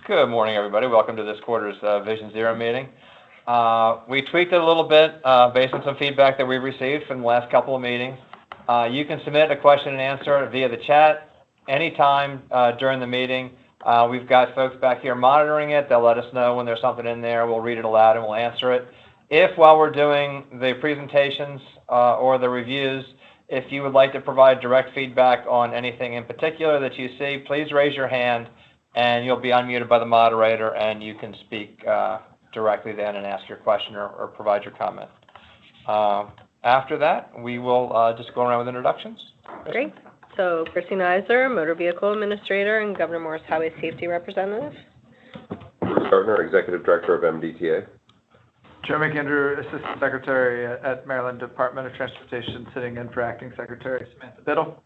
Good morning, everybody. Welcome to this quarter's Vision Zero meeting. We tweaked it a little bit based on some feedback that we've received from the last couple of meetings. You can submit a question and answer via the chat anytime during the meeting. We've got folks back here monitoring it. They'll let us know when there's something in there. We'll read it aloud and we'll answer it. If while we're doing the presentations or the reviews, if you would like to provide direct feedback on anything in particular that you see, please raise your hand and you'll be unmuted by the moderator and you can speak directly then and ask your question or provide your comment. After that, we will just go around with introductions. Great. So, Christine Iser, Motor Vehicle Administrator and Governor Moore's Highway Safety Representative. Bruce Gardner, Executive Director of MDTA. Joe McAndrew, Assistant Secretary at Maryland Department of Transportation, sitting in for Acting Secretary Samantha Biddle.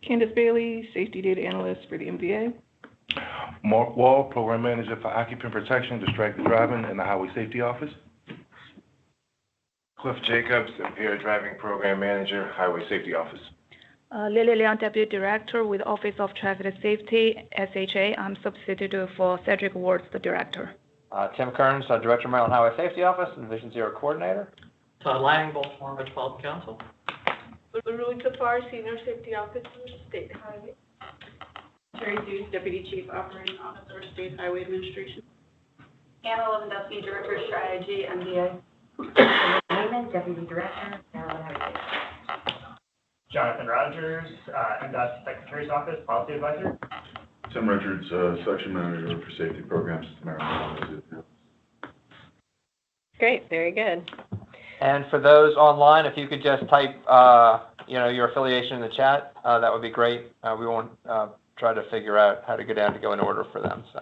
Candace Bailey, Safety Data Analyst for the MDA. Mark Wall, Program Manager for Occupant Protection, Distracted Driving in the Highway Safety Office. Cliff Jacobs, Impaired Driving Program Manager, Highway Safety Office. Lily Leon, Deputy Director with Office of Traffic Safety, SHA. I'm substitute for Cedric Wards, the Director. Tim Kearns, Director of Maryland Highway Safety Office and Vision Zero Coordinator. Todd Lang, Baltimore Metropolitan Council. Lily Kapar, Senior Safety Officer, State Highway. Terry Hughes, Deputy Chief Operating Officer, State Highway Administration. Anna Lewandowski, Director of Strategy, MDA. Raymond, Deputy Director, Maryland Highway Safety. Jonathan Rogers, MDOT Secretary's Office, Policy Advisor. Tim Richards, Section Manager for Safety Programs, Maryland Highway Safety Office. Great, very good. And for those online, if you could just type, your affiliation in the chat, that would be great. We won't try to figure out how to go in order for them. So.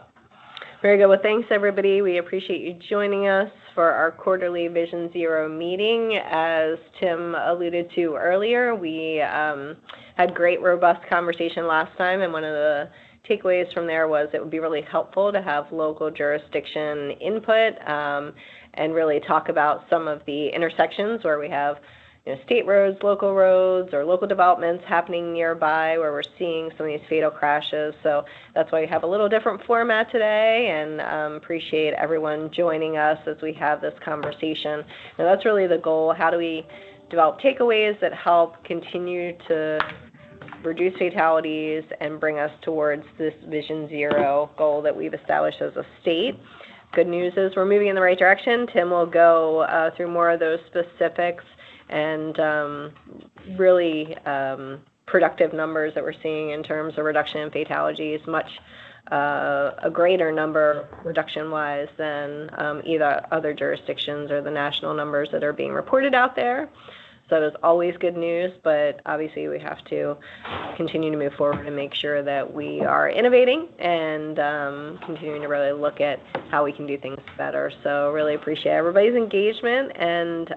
Very good. Well, thanks, everybody. We appreciate you joining us for our quarterly Vision Zero meeting. As Tim alluded to earlier, we had great, robust conversation last time, and one of the takeaways from there was it would be really helpful to have local jurisdiction input and really talk about some of the intersections where we have state roads, or local developments happening nearby where we're seeing some of these fatal crashes. So that's why we have a little different format today, and appreciate everyone joining us as we have this conversation. Now that's really the goal. How do we develop takeaways that help continue to reduce fatalities and bring us towards this Vision Zero goal that we've established as a state? Good news is we're moving in the right direction. Tim will go through more of those specifics and really productive numbers that we're seeing in terms of reduction in fatalities, much a greater number reduction-wise than either other jurisdictions or the national numbers that are being reported out there. So that is always good news, but obviously we have to continue to move forward and make sure that we are innovating and continuing to really look at how we can do things better. So really appreciate everybody's engagement, and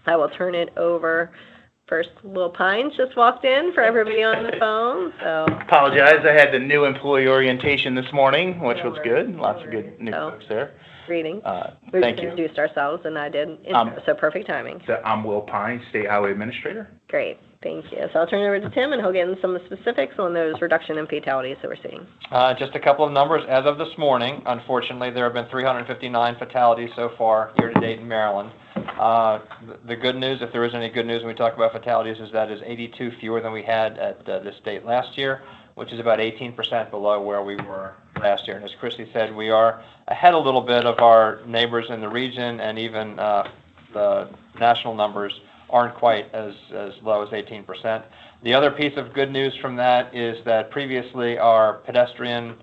I will turn it over. First, Will Pines just walked in for everybody on the phone. So apologize, I had the new employee orientation this morning, which was good. Lots of good new folks there. Greetings. We just introduced ourselves, and I did intro, so perfect timing. So I'm Will Pines, State Highway Administrator. Great, thank you. So I'll turn it over to Tim, and he'll get into some of the specifics on those reduction in fatalities that we're seeing. Just a couple of numbers. As of this morning, unfortunately, there have been 359 fatalities so far year to date in Maryland. The good news, if there is any good news when we talk about fatalities, is that is 82 fewer than we had at this date last year, which is about 18% below where we were last year. And as Christy said, we are ahead a little bit of our neighbors in the region, and even the national numbers aren't quite as low as 18%. The other piece of good news from that is that previously our pedestrian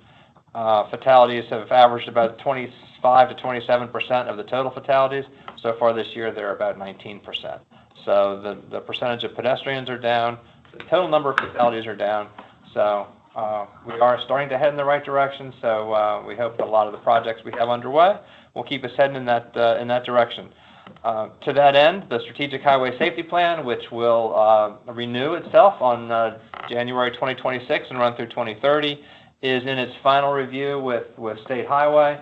fatalities have averaged about 25 to 27% of the total fatalities. So far this year, they're about 19%. So the percentage of pedestrians are down, the total number of fatalities are down. So we are starting to head in the right direction. So we hope that a lot of the projects we have underway will keep us heading in that direction. To that end, the Strategic Highway Safety Plan, which will renew itself on January 2026 and run through 2030, is in its final review with State Highway.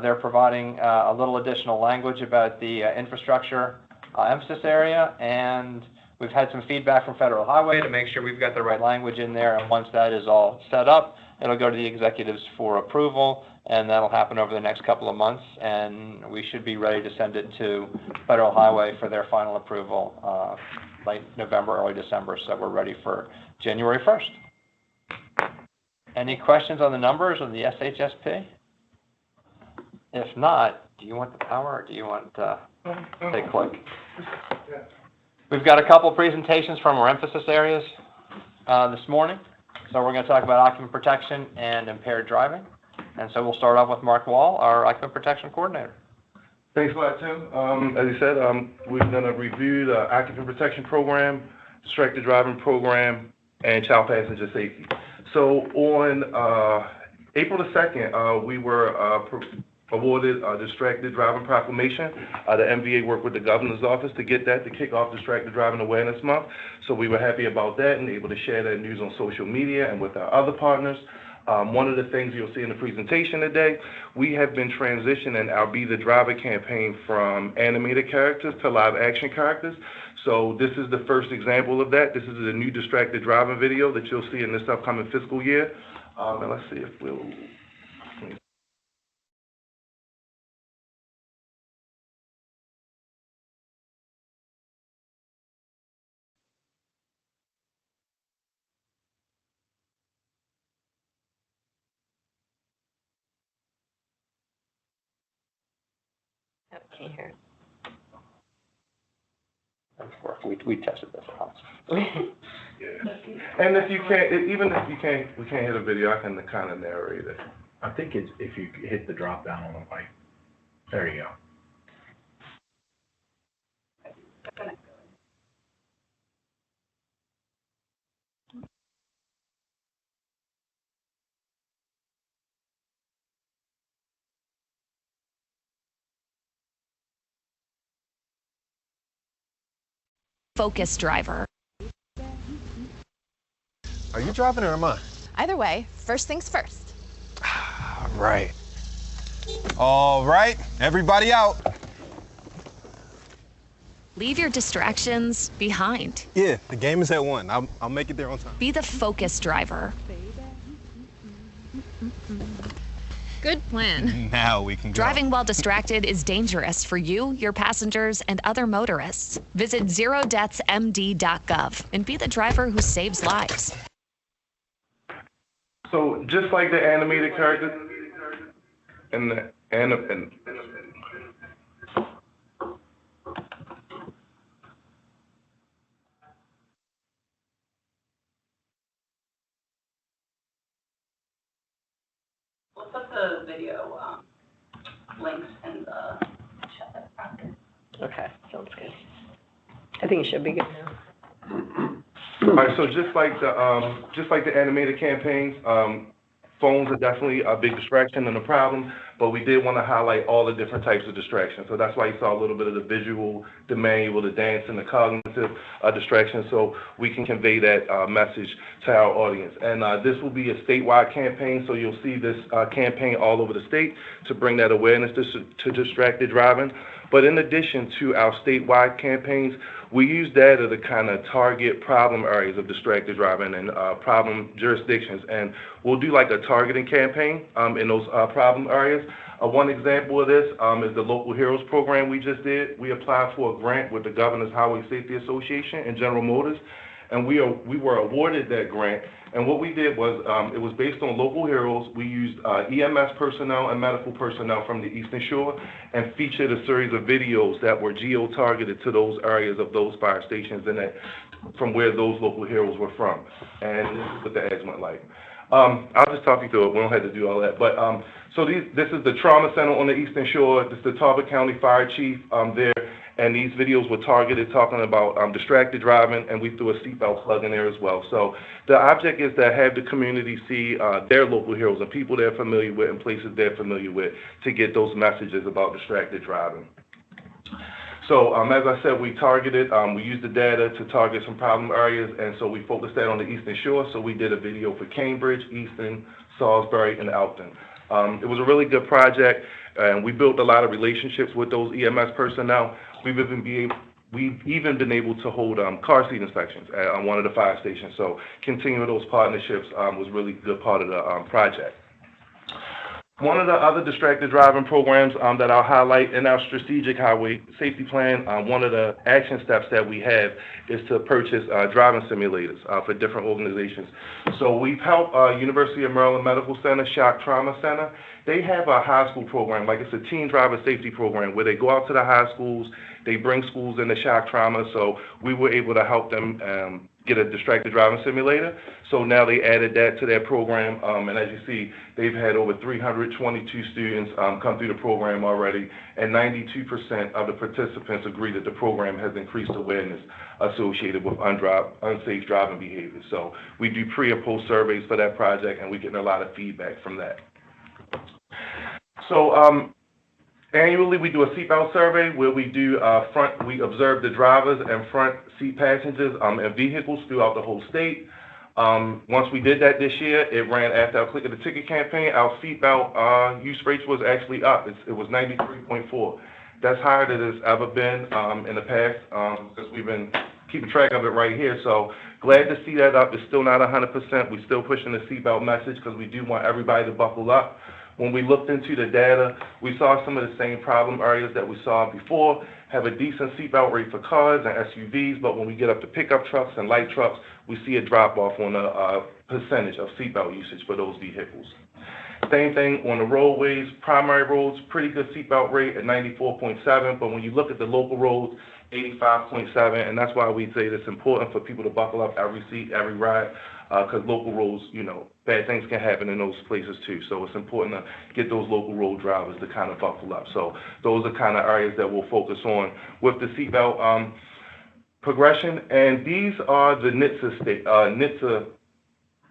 They're providing a little additional language about the infrastructure emphasis area, and we've had some feedback from Federal Highway to make sure we've got the right language in there. And once that is all set up, It'll go to the executives for approval, and that'll happen over the next couple of months, and we should be ready to send it to Federal Highway for their final approval late November, early December, so we're ready for January 1st. Any questions on the numbers of the SHSP? If not, do you want the power or do you want take click? We've got a couple presentations from our emphasis areas this morning. So we're going to talk about occupant protection and impaired driving. And so we'll start off with Mark Wall, our occupant protection coordinator. Thanks a lot, Tim. As you said, we're going to review the occupant protection program, distracted driving program, and child passenger safety. So on April the 2nd, we were awarded a distracted driving proclamation. The MVA worked with the governor's office to get that to kick off Distracted Driving Awareness Month. So we were happy about that and able to share that news on social media and with our other partners. One of the things you'll see in the presentation today, we have been transitioning our Be the Driver campaign from animated characters to live action characters. So this is the first example of that. This is the new distracted driving video that you'll see in this upcoming fiscal year. And let's see if we'll... Can't hear it. We tested this out. Yeah. And if you can't, even if you can't, we can't hit a video, I can kind of narrate it. I think it's if you hit the drop down on the mic. There you go. Focus driver. Are you driving or am I? Either way, first things first. Right. All right, everybody out. Leave your distractions behind. Yeah, the game is at 1. I'll make it there on time. Be the focus driver. Good plan. Now we can go. Driving while distracted is dangerous for you, your passengers, and other motorists. Visit zerodeathsmd.gov and be the driver who saves lives. So just like the animated characters and We'll put the video links in the chat after. Okay, sounds good. I think it should be good now. All right, so just like the animated campaigns, phones are definitely a big distraction and a problem, but we did want to highlight all the different types of distractions. So that's why you saw a little bit of the visual, the manual, the dance, and the cognitive distractions, so we can convey that message to our audience. And this will be a statewide campaign, so you'll see this campaign all over the state to bring that awareness to distracted driving. But in addition to our statewide campaigns, we use data to kind of target problem areas of distracted driving and problem jurisdictions. And we'll do like a targeting campaign in those problem areas. One example of this is the Local Heroes program we just did. We applied for a grant with the Governor's Highway Safety Association and General Motors, and we were awarded that grant. And what we did was, it was based on Local Heroes. We used EMS personnel and medical personnel from the Eastern Shore and featured a series of videos that were geo-targeted to those areas of those fire stations and that from where those Local Heroes were from. And this is what the ads went like. I'll just talk you through it. We don't have to do all that. But so this is the trauma center on the Eastern Shore. This is the Talbot County Fire Chief there. And these videos were targeted talking about distracted driving, and we threw a seatbelt plug in there as well. So the object is to have the community see their local heroes and people they're familiar with and places they're familiar with to get those messages about distracted driving. So as I said, we used the data to target some problem areas, and so we focused that on the Eastern Shore. So we did a video for Cambridge, Easton, Salisbury, and Elton. It was a really good project, and we built a lot of relationships with those EMS personnel. We've even we've even been able to hold car seat inspections on one of the fire stations. So continuing those partnerships was really a good part of the project. One of the other distracted driving programs that I'll highlight in our strategic highway safety plan, one of the action steps that we have is to purchase driving simulators for different organizations. So we've helped University of Maryland Medical Center, Shock Trauma Center. They have a high school program, like it's a teen driver safety program, where they go out to the high schools, they bring schools into shock trauma. So we were able to help them get a distracted driving simulator. So now they added that to their program, and as you see, they've had over 322 students come through the program already, and 92% of the participants agree that the program has increased awareness associated with unsafe driving behavior. So we do pre and post surveys for that project, and we're getting a lot of feedback from that. So annually, we do a seatbelt survey where we do we observe the drivers and front seat passengers in vehicles throughout the whole state. Once we did that this year, it ran after our Click of the Ticket campaign. Our seatbelt use rates was actually up. It was 93.4. That's higher than it's ever been in the past since we've been keeping track of it right here. So glad to see that up. It's still not 100%. We're still pushing the seatbelt message because we do want everybody to buckle up. When we looked into the data, we saw some of the same problem areas that we saw before, have a decent seatbelt rate for cars and SUVs, but when we get up to pickup trucks and light trucks, we see a drop-off on the percentage of seatbelt usage for those vehicles. Same thing on the roadways, primary roads, pretty good seatbelt rate at 94.7, but when you look at the local roads, 85.7, and that's why we say it's important for people to buckle up every seat, every ride, because local roads, you know, bad things can happen in those places too. So it's important to get those local road drivers to kind of buckle up. So those are kind of areas that we'll focus on with the seatbelt progression. And these are the NHTSA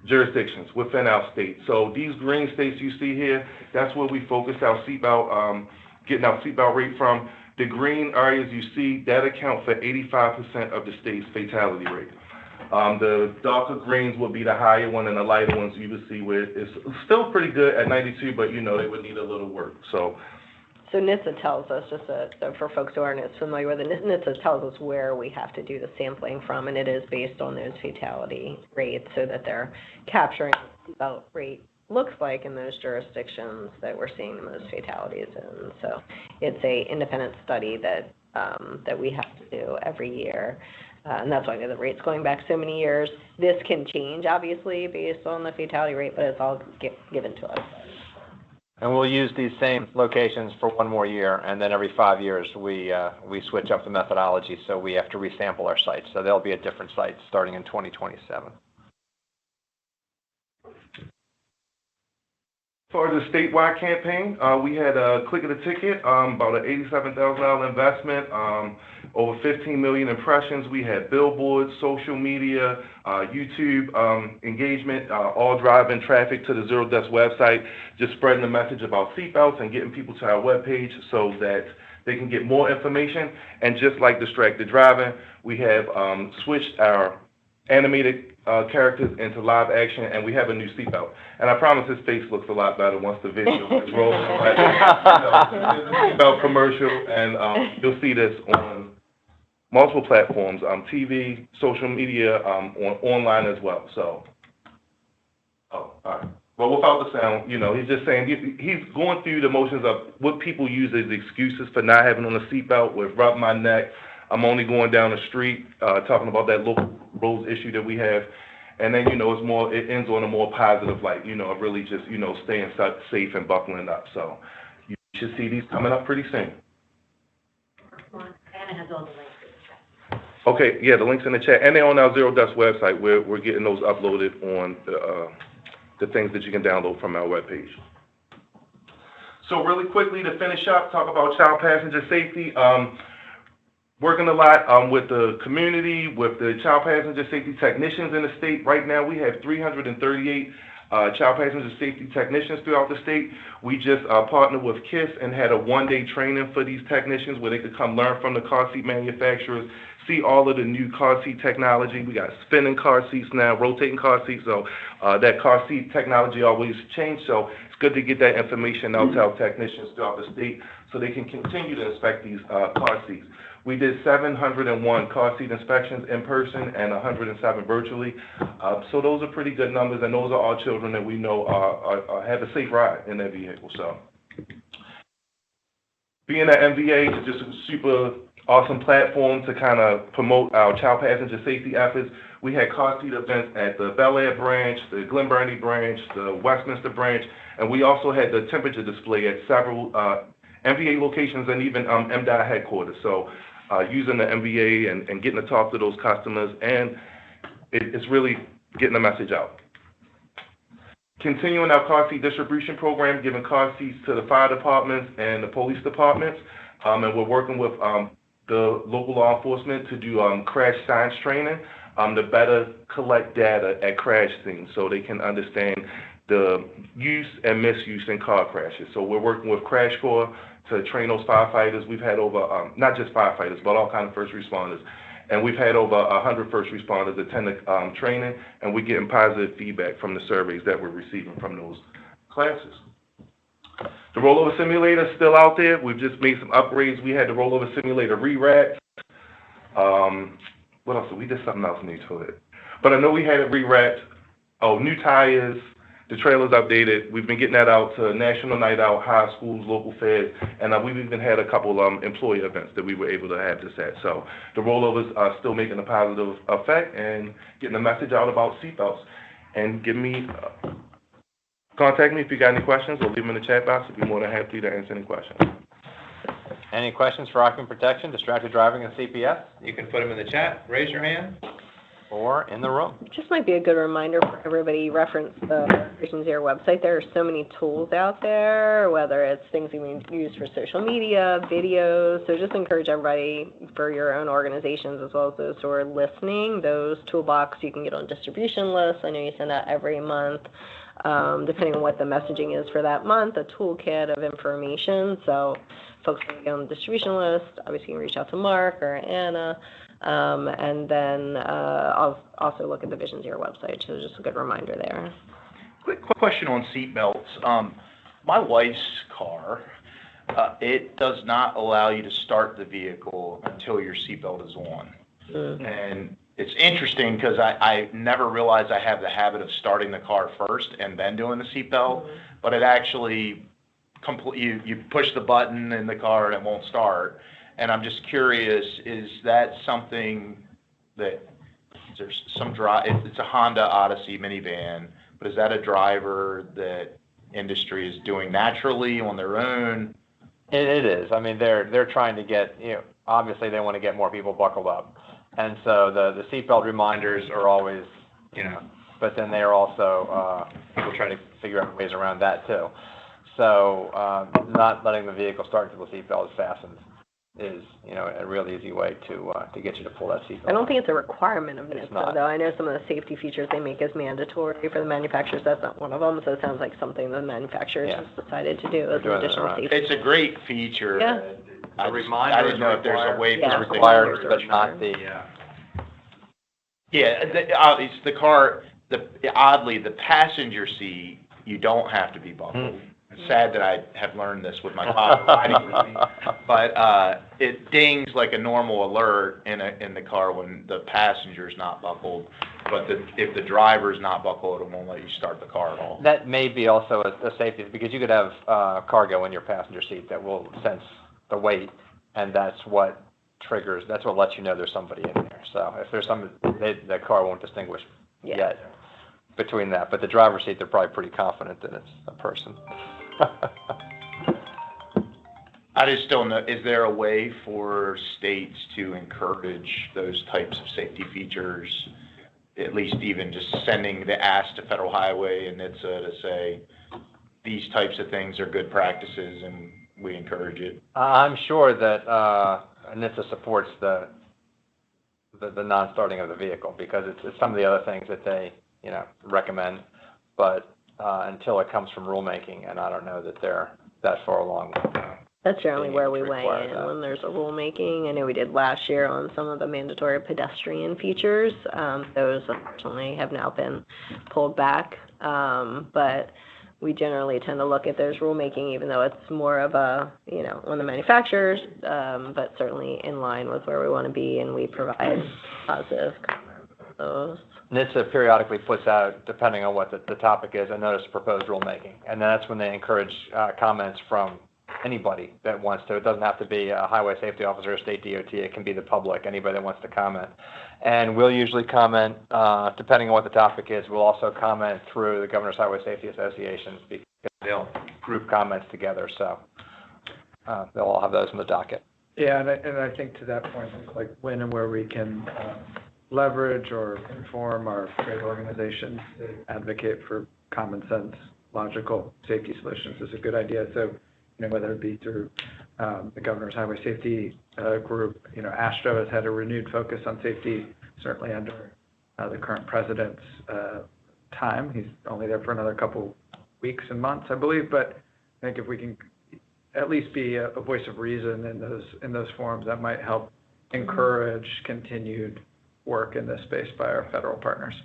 jurisdictions within our state. So these green states you see here, that's where we focus our seatbelt, getting our seatbelt rate from. The green areas you see, that account for 85% of the state's fatality rate. The darker greens will be the higher one, and the lighter ones you will see where it's still pretty good at 92, but you know they would need a little work. So NHTSA tells us, just so for folks who aren't as familiar with it, NHTSA tells us where we have to do the sampling from, and it is based on those fatality rates so that they're capturing what the seatbelt rate looks like in those jurisdictions that we're seeing the most fatalities in. So it's a independent study that we have to do every year. And that's why the rate's going back so many years. This can change, obviously, based on the fatality rate, but it's all given to us. And we'll use these same locations for one more year, and then every 5 years we switch up the methodology, so we have to resample our sites. So they'll be at different sites starting in 2027. For the statewide campaign, we had a Click of the Ticket, about an $87,000 investment, over 15 million impressions. We had billboards, social media, YouTube engagement, all driving traffic to the Zero Deaths website, just spreading the message about seatbelts and getting people to our webpage so that they can get more information. And just like distracted driving, we have switched our animated characters into live action, and we have a new seatbelt. And I promise his face looks a lot better once the video is rolling. But, there's a seatbelt commercial, and you'll see this on multiple platforms, TV, social media, online as well. So, all right. Well, without the sound, you know, he's just saying he's going through the motions of what people use as excuses for not having on a seatbelt with rub my neck. I'm only going down the street, talking about that local roads issue that we have. And then, you know, it ends on a more positive light, you know, really just, you know, staying safe and buckling up. So you should see these coming up pretty soon. Anna has all the links in the chat. Okay, yeah, the link's in the chat. And they're on our Zero Deaths website. We're getting those uploaded on the things that you can download from our webpage. So really quickly to finish up, talk about child passenger safety. Working a lot with the community, with the child passenger safety technicians in the state. Right now, we have 338 child passenger safety technicians throughout the state. We just partnered with KISS and had a one-day training for these technicians where they could come learn from the car seat manufacturers, see all of the new car seat technology. We got spinning car seats now, rotating car seats, so that car seat technology always changes. So it's good to get that information out to our technicians throughout the state so they can continue to inspect these car seats. We did 701 car seat inspections in person and 107 virtually. So those are pretty good numbers, and those are all children that we know have a safe ride in their vehicle. So being at MVA is just a super awesome platform to kind of promote our child passenger safety efforts. We had car seat events at the Bel Air branch, the Glen Burnie branch, the Westminster branch, and we also had the temperature display at several MVA locations and even MDOT headquarters. So using the MVA and getting to talk to those customers, and it's really getting the message out. Continuing our car seat distribution program, giving car seats to the fire departments and the police departments, and we're working with the local law enforcement to do crash science training to better collect data at crash scenes so they can understand the use and misuse in car crashes. So we're working with Crash Corps to train those firefighters. We've had over, not just firefighters, but all kinds of first responders. And we've had over 100 first responders attend the training, and we're getting positive feedback from the surveys that we're receiving from those classes. The rollover simulator is still out there. We've just made some upgrades. We had the rollover simulator re-racks. What else? We did something else new to it. But I know we had it re-wrapped. Oh, new tires. The trailer's updated. We've been getting that out to National Night Out, high schools, local fairs, and we've even had a couple employee events that we were able to have this at. So the rollovers are still making a positive effect and getting the message out about seatbelts. And contact me if you got any questions, or leave them in the chat box. I'd be more than happy to answer any questions. Any questions for occupant protection, distracted driving, and CPS? You can put them in the chat, raise your hand, or in the room. Just might be a good reminder for everybody, reference the Vision Zero website. There are so many tools out there, whether it's things you can use for social media, videos. So just encourage everybody for your own organizations as well as those who are listening. Those toolbox you can get on distribution lists. I know you send out every month. Depending on what the messaging is for that month, a toolkit of information. So folks can get on the distribution list. Obviously, you can reach out to Mark or Anna. And then I'll also look at the Vision Zero website. So just a good reminder there. Quick question on seatbelts. My wife's car, it does not allow you to start the vehicle until your seatbelt is on. Mm-hmm. And it's interesting because I never realized I have the habit of starting the car first and then doing the seatbelt, mm-hmm. But it actually you push the button in the car and it won't start. And I'm just curious, is that something that there's some it's a Honda Odyssey minivan, but is that a driver that industry is doing naturally on their own? It is. I mean, they're trying to get, obviously they want to get more people buckled up. And so the seatbelt reminders are always, but then they are also, people try to figure out ways around that too. So not letting the vehicle start until the seatbelt is fastened is, a real easy way to get you to pull that seatbelt. I don't think it's a requirement of NHTSA, though. I know some of the safety features they make as mandatory for the manufacturers. That's not one of them. So it sounds like something the manufacturers just decided to do as an additional safety. It's a great feature. Yeah. A reminder. I didn't know if there's a way for it's required, but not the. The car. Oddly, the passenger seat, you don't have to be buckled. It's sad that I have learned this with my father riding with me, but it dings like a normal alert in the car when the passenger's not buckled. But if the driver's not buckled, it won't let you start the car at all. That may be also a safety, because you could have cargo in your passenger seat that will sense the weight, and that's what lets you know there's somebody in there. So if there's the car won't distinguish yet between that. But the driver's seat, they're probably pretty confident that it's a person. I just don't know, is there a way for states to encourage those types of safety features, at least even just sending the ask to Federal Highway and NHTSA to say, these types of things are good practices and we encourage it? I'm sure that NHTSA supports the non-starting of the vehicle, because it's some of the other things that they recommend, but until it comes from rulemaking, and I don't know that they're that far along. That's generally where we weigh in when there's a rulemaking. I know we did last year on some of the mandatory pedestrian features. Those unfortunately have now been pulled back, but we generally tend to look at those rulemaking, even though it's more of a, on the manufacturers, but certainly in line with where we want to be, and we provide positive comments on those. NHTSA periodically puts out, depending on what the topic is, a notice of proposed rulemaking. And that's when they encourage comments from anybody that wants to. It doesn't have to be a highway safety officer or state DOT. It can be the public, anybody that wants to comment. And we'll usually comment, depending on what the topic is, we'll also comment through the Governor's Highway Safety Association because they'll group comments together. So they'll all have those in the docket. Yeah, and I think to that point, like when and where we can leverage or inform our trade organizations to advocate for common sense, logical safety solutions is a good idea. So, whether it be through the Governor's Highway Safety Group, AASHTO has had a renewed focus on safety, certainly under the current president's time. He's only there for another couple weeks and months, I believe, but I think if we can at least be a voice of reason in those forums, that might help encourage continued work in this space by our federal partners.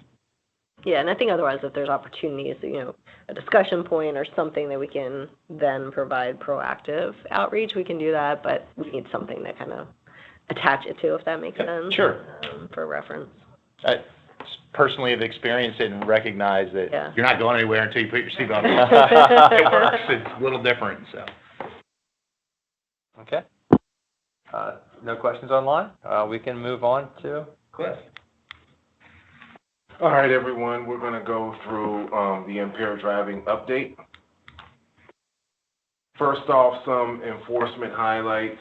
Yeah, and I think otherwise, if there's opportunities, a discussion point or something that we can then provide proactive outreach, we can do that, but we need something to kind of attach it to, if that makes sense. Sure. For reference. I personally have experienced it and recognize that you're not going anywhere until you put your seatbelt on. It works. It's a little different, so. Okay. No questions online? We can move on to Cliff. All right, everyone, we're going to go through the impaired driving update. First off, some enforcement highlights.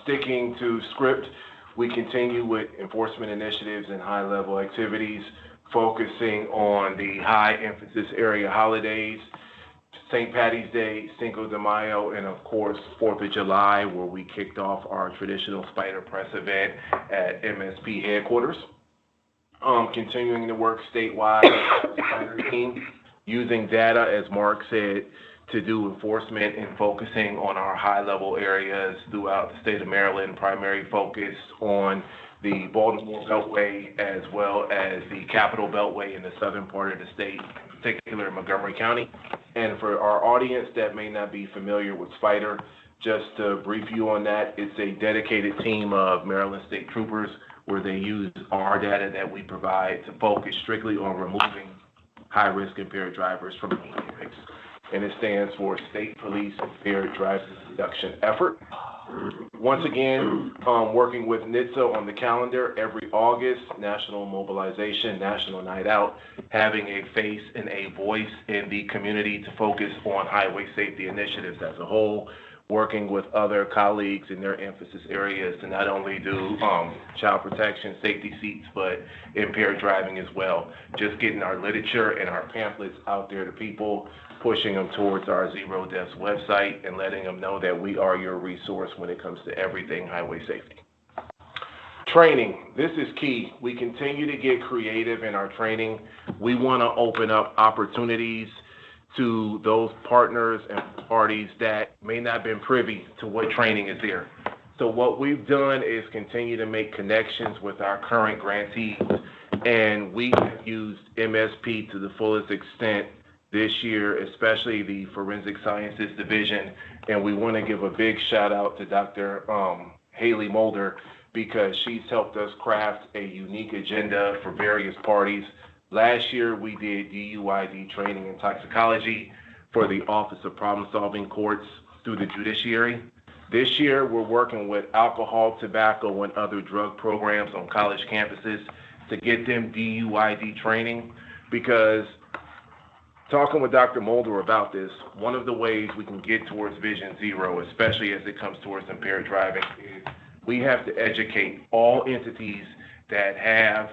Sticking to script, we continue with enforcement initiatives and high-level activities, focusing on the high-emphasis area holidays, St. Patty's Day, Cinco de Mayo, and of course, 4th of July, where we kicked off our traditional Spider Press event at MSP headquarters. Continuing to work statewide with the Spider team, using data, as Mark said, to do enforcement and focusing on our high-level areas throughout the state of Maryland, primary focus on the Baltimore Beltway as well as the Capital Beltway in the southern part of the state, in particular in Montgomery County. And for our audience that may not be familiar with Spider, just to brief you on that, it's a dedicated team of Maryland State Troopers where they use our data that we provide to focus strictly on removing high-risk impaired drivers from the mix. And it stands for State Police Impaired Driving Reduction Effort. Once again, working with NHTSA on the calendar every August, National Mobilization, National Night Out, having a face and a voice in the community to focus on highway safety initiatives as a whole, working with other colleagues in their emphasis areas to not only do child protection, safety seats, but impaired driving as well. Just getting our literature and our pamphlets out there to people, pushing them towards our Zero Deaths website and letting them know that we are your resource when it comes to everything highway safety. Training, this is key. We continue to get creative in our training. We want to open up opportunities to those partners and parties that may not have been privy to what training is there. So what we've done is continue to make connections with our current grantees, and we have used MSP to the fullest extent this year, especially the Forensic Sciences Division, and we want to give a big shout out to Dr. Haley Mulder because she's helped us craft a unique agenda for various parties. Last year, we did DUID training in toxicology for the Office of Problem Solving Courts through the judiciary. This year, we're working with alcohol, tobacco, and other drug programs on college campuses to get them DUID training because talking with Dr. Mulder about this, one of the ways we can get towards Vision Zero, especially as it comes towards impaired driving, is we have to educate all entities that have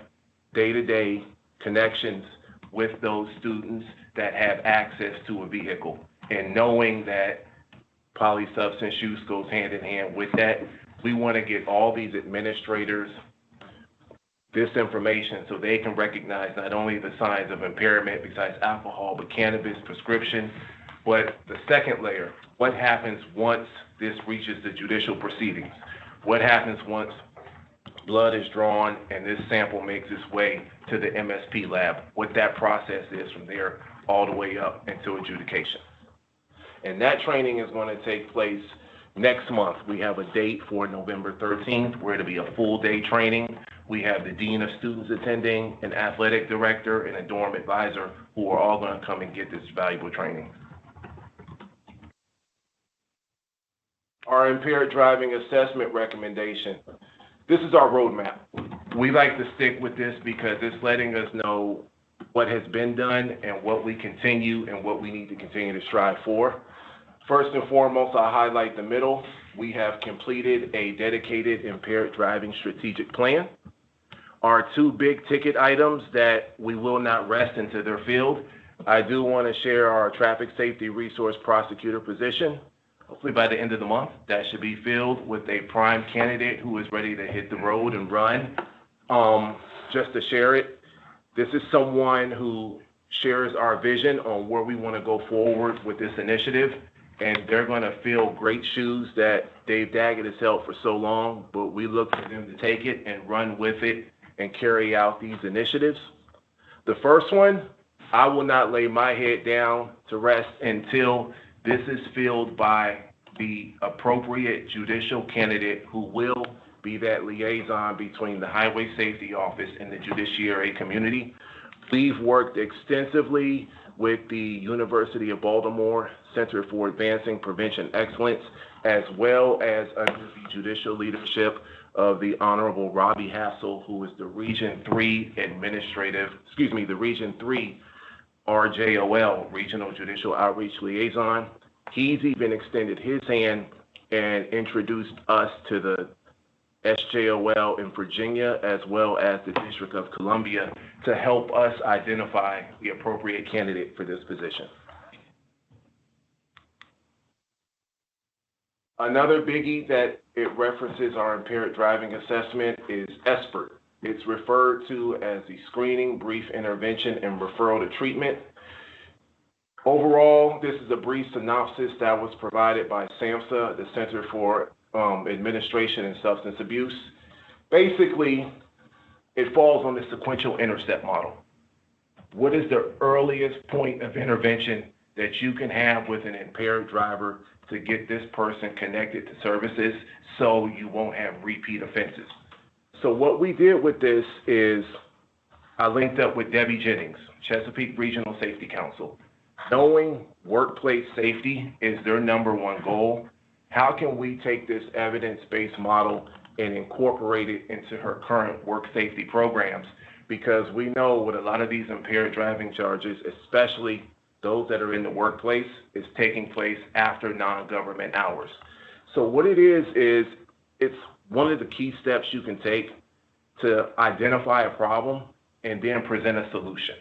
day-to-day connections with those students that have access to a vehicle. And knowing that polysubstance use goes hand in hand with that, we want to get all these administrators this information so they can recognize not only the signs of impairment besides alcohol, but cannabis, prescription, but the second layer, what happens once this reaches the judicial proceedings? What happens once blood is drawn and this sample makes its way to the MSP lab? What that process is from there all the way up until adjudication. And that training is going to take place next month. We have a date for November 13th where it'll be a full day training. We have the Dean of Students attending, an athletic director, and a dorm advisor who are all going to come and get this valuable training. Our impaired driving assessment recommendation. This is our roadmap. We like to stick with this because it's letting us know what has been done and what we continue and what we need to continue to strive for. First and foremost, I'll highlight the middle. We have completed a dedicated impaired driving strategic plan. Our two big ticket items that we will not rest into their field. I do want to share our traffic safety resource prosecutor position. Hopefully by the end of the month, that should be filled with a prime candidate who is ready to hit the road and run. Just to share it, this is someone who shares our vision on where we want to go forward with this initiative, and they're going to fill great shoes that Dave Daggett has held for so long, but we look for them to take it and run with it and carry out these initiatives. The first one, I will not lay my head down to rest until this is filled by the appropriate judicial candidate who will be that liaison between the Highway Safety Office and the judiciary community. We've worked extensively with the University of Baltimore Center for Advancing Prevention Excellence, as well as under the judicial leadership of the Honorable Robbie Hassel, who is the Region 3 RJOL, Regional Judicial Outreach Liaison. He's even extended his hand and introduced us to the SJOL in Virginia, as well as the District of Columbia, to help us identify the appropriate candidate for this position. Another biggie that it references our impaired driving assessment is ESPERT. It's referred to as the Screening, Brief Intervention, and Referral to Treatment. Overall, this is a brief synopsis that was provided by SAMHSA, the Center for Administration and Substance Abuse. Basically, it falls on the sequential intercept model. What is the earliest point of intervention that you can have with an impaired driver to get this person connected to services so you won't have repeat offenses? So what we did with this is I linked up with Debbie Jennings, Chesapeake Regional Safety Council. Knowing workplace safety is their #1 goal, how can we take this evidence-based model and incorporate it into her current work safety programs? Because we know with a lot of these impaired driving charges, especially those that are in the workplace, is taking place after non-government hours. So what it is it's one of the key steps you can take to identify a problem and then present a solution.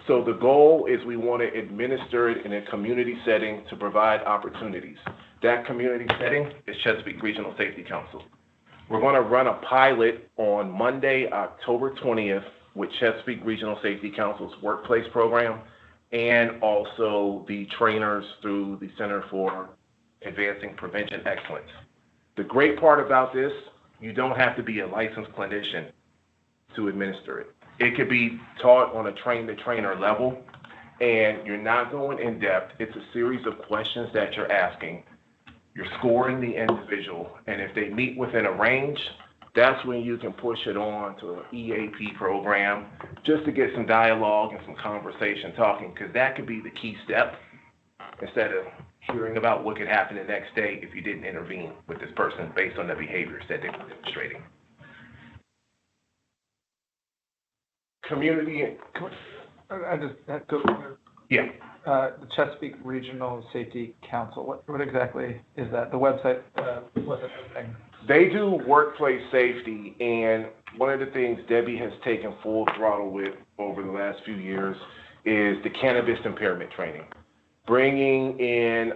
So the goal is we want to administer it in a community setting to provide opportunities. That community setting is Chesapeake Regional Safety Council. We're going to run a pilot on Monday, October 20th with Chesapeake Regional Safety Council's workplace program and also the trainers through the Center for Advancing Prevention Excellence. The great part about this, you don't have to be a licensed clinician to administer it. It could be taught on a train-the-trainer level, and you're not going in depth. It's a series of questions that you're asking. You're scoring the individual, and if they meet within a range, that's when you can push it on to an EAP program just to get some dialogue and some conversation talking, because that could be the key step instead of hearing about what could happen the next day if you didn't intervene with this person based on the behaviors that they were demonstrating. Community. I just go. Yeah. The Chesapeake Regional Safety Council. What exactly is that? The website. What's the thing? They do workplace safety, and one of the things Debbie has taken full throttle with over the last few years is the cannabis impairment training, bringing in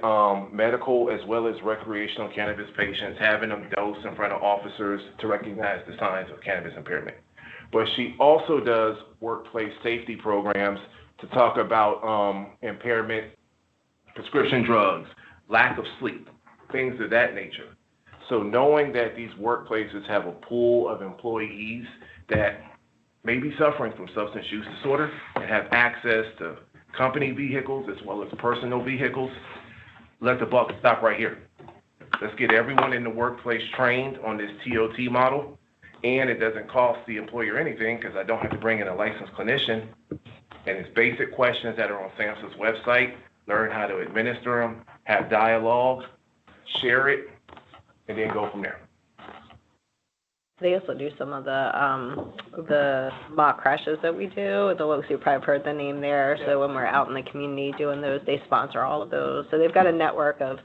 medical as well as recreational cannabis patients, having them dose in front of officers to recognize the signs of cannabis impairment. But she also does workplace safety programs to talk about impairment, prescription drugs, lack of sleep, things of that nature. So knowing that these workplaces have a pool of employees that may be suffering from substance use disorder and have access to company vehicles as well as personal vehicles. Let the buck stop right here. Let's get everyone in the workplace trained on this TOT model, and it doesn't cost the employer anything because I don't have to bring in a licensed clinician. And it's basic questions that are on SAMHSA's website. Learn how to administer them, have dialogue, share it, and then go from there. They also do some of the mock crashes that we do. The folks who probably have heard the name there. So when we're out in the community doing those, they sponsor all of those. So they've got a network of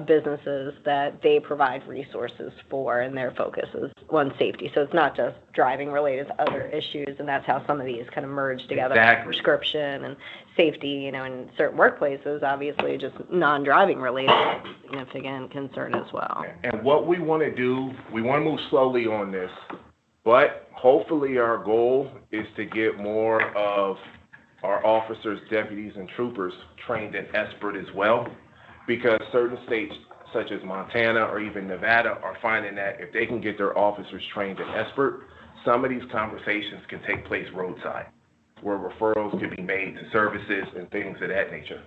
businesses that they provide resources for, and their focus is on safety. So it's not just driving related to other issues, and that's how some of these kind of merge together. Exactly. Prescription and safety, you know, in certain workplaces, obviously just non-driving related is a significant concern as well. And what we want to do, we want to move slowly on this, but hopefully our goal is to get more of our officers, deputies, and troopers trained in SBIRT as well, because certain states such as Montana or even Nevada are finding that if they can get their officers trained in SBIRT, some of these conversations can take place roadside, where referrals could be made to services and things of that nature.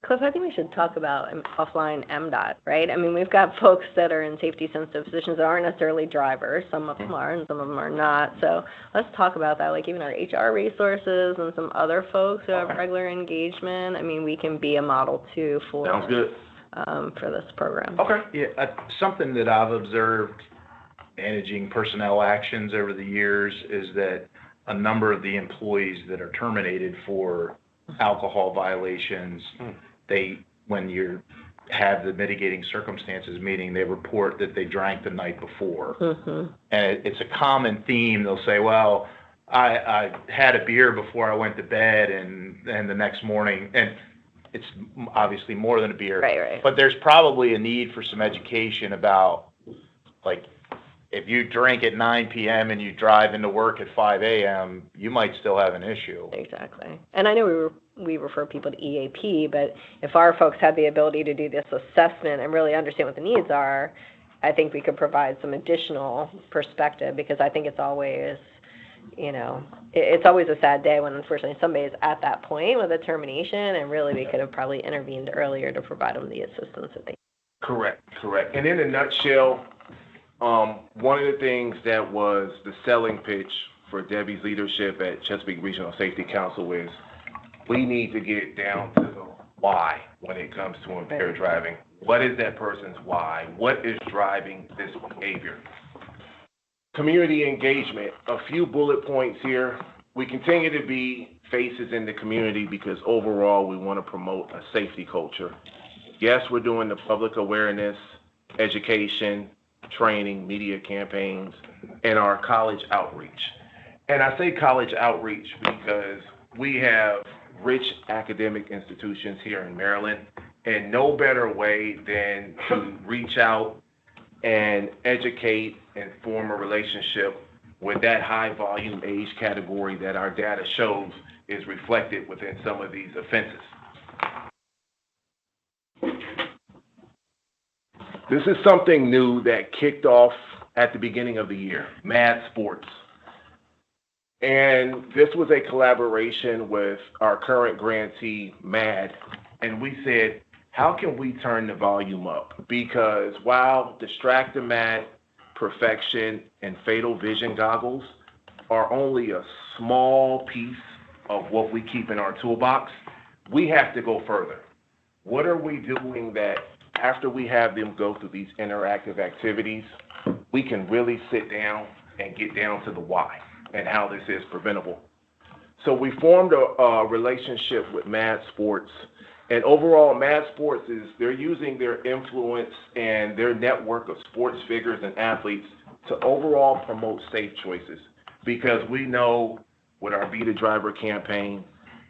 Cliff, I think we should talk about offline MDOT, right? I mean, we've got folks that are in safety-sensitive positions that aren't necessarily drivers. Some of them are, and some of them are not. So let's talk about that, like even our HR resources and some other folks who have regular engagement. I mean, we can be a model, too, for Sounds good. For this program. Okay. Yeah, something that I've observed managing personnel actions over the years is that a number of the employees that are terminated for alcohol violations, when you have the mitigating circumstances meeting, they report that they drank the night before. Mm-hmm. And it's a common theme. They'll say, well, I had a beer before I went to bed and the next morning, and it's obviously more than a beer. Right. But there's probably a need for some education about, like, if you drink at 9 p.m. and you drive into work at 5 a.m., you might still have an issue. Exactly. And I know we refer people to EAP, but if our folks had the ability to do this assessment and really understand what the needs are, I think we could provide some additional perspective, because I think it's always, you know, it's always a sad day when unfortunately somebody is at that point with a termination, and really we could have probably intervened earlier to provide them the assistance that they need. Correct. And in a nutshell, one of the things that was the selling pitch for Debbie's leadership at Chesapeake Regional Safety Council is we need to get down to the why when it comes to impaired driving. What is that person's why? What is driving this behavior? Community engagement, a few bullet points here. We continue to be faces in the community because overall we want to promote a safety culture. Yes, we're doing the public awareness, education, training, media campaigns, and our college outreach. And I say college outreach because we have rich academic institutions here in Maryland, and no better way than to reach out and educate and form a relationship with that high volume age category that our data shows is reflected within some of these offenses. This is something new that kicked off at the beginning of the year, Mad Sports. And this was a collaboration with our current grantee, MAD, and we said, how can we turn the volume up? Because while Distract-O-Mat, Perfection, and Fatal Vision goggles are only a small piece of what we keep in our toolbox, we have to go further. What are we doing that after we have them go through these interactive activities, we can really sit down and get down to the why and how this is preventable? So we formed a relationship with Mad Sports. And overall, Mad Sports they're using their influence and their network of sports figures and athletes to overall promote safe choices. Because we know with our Be the Driver campaign,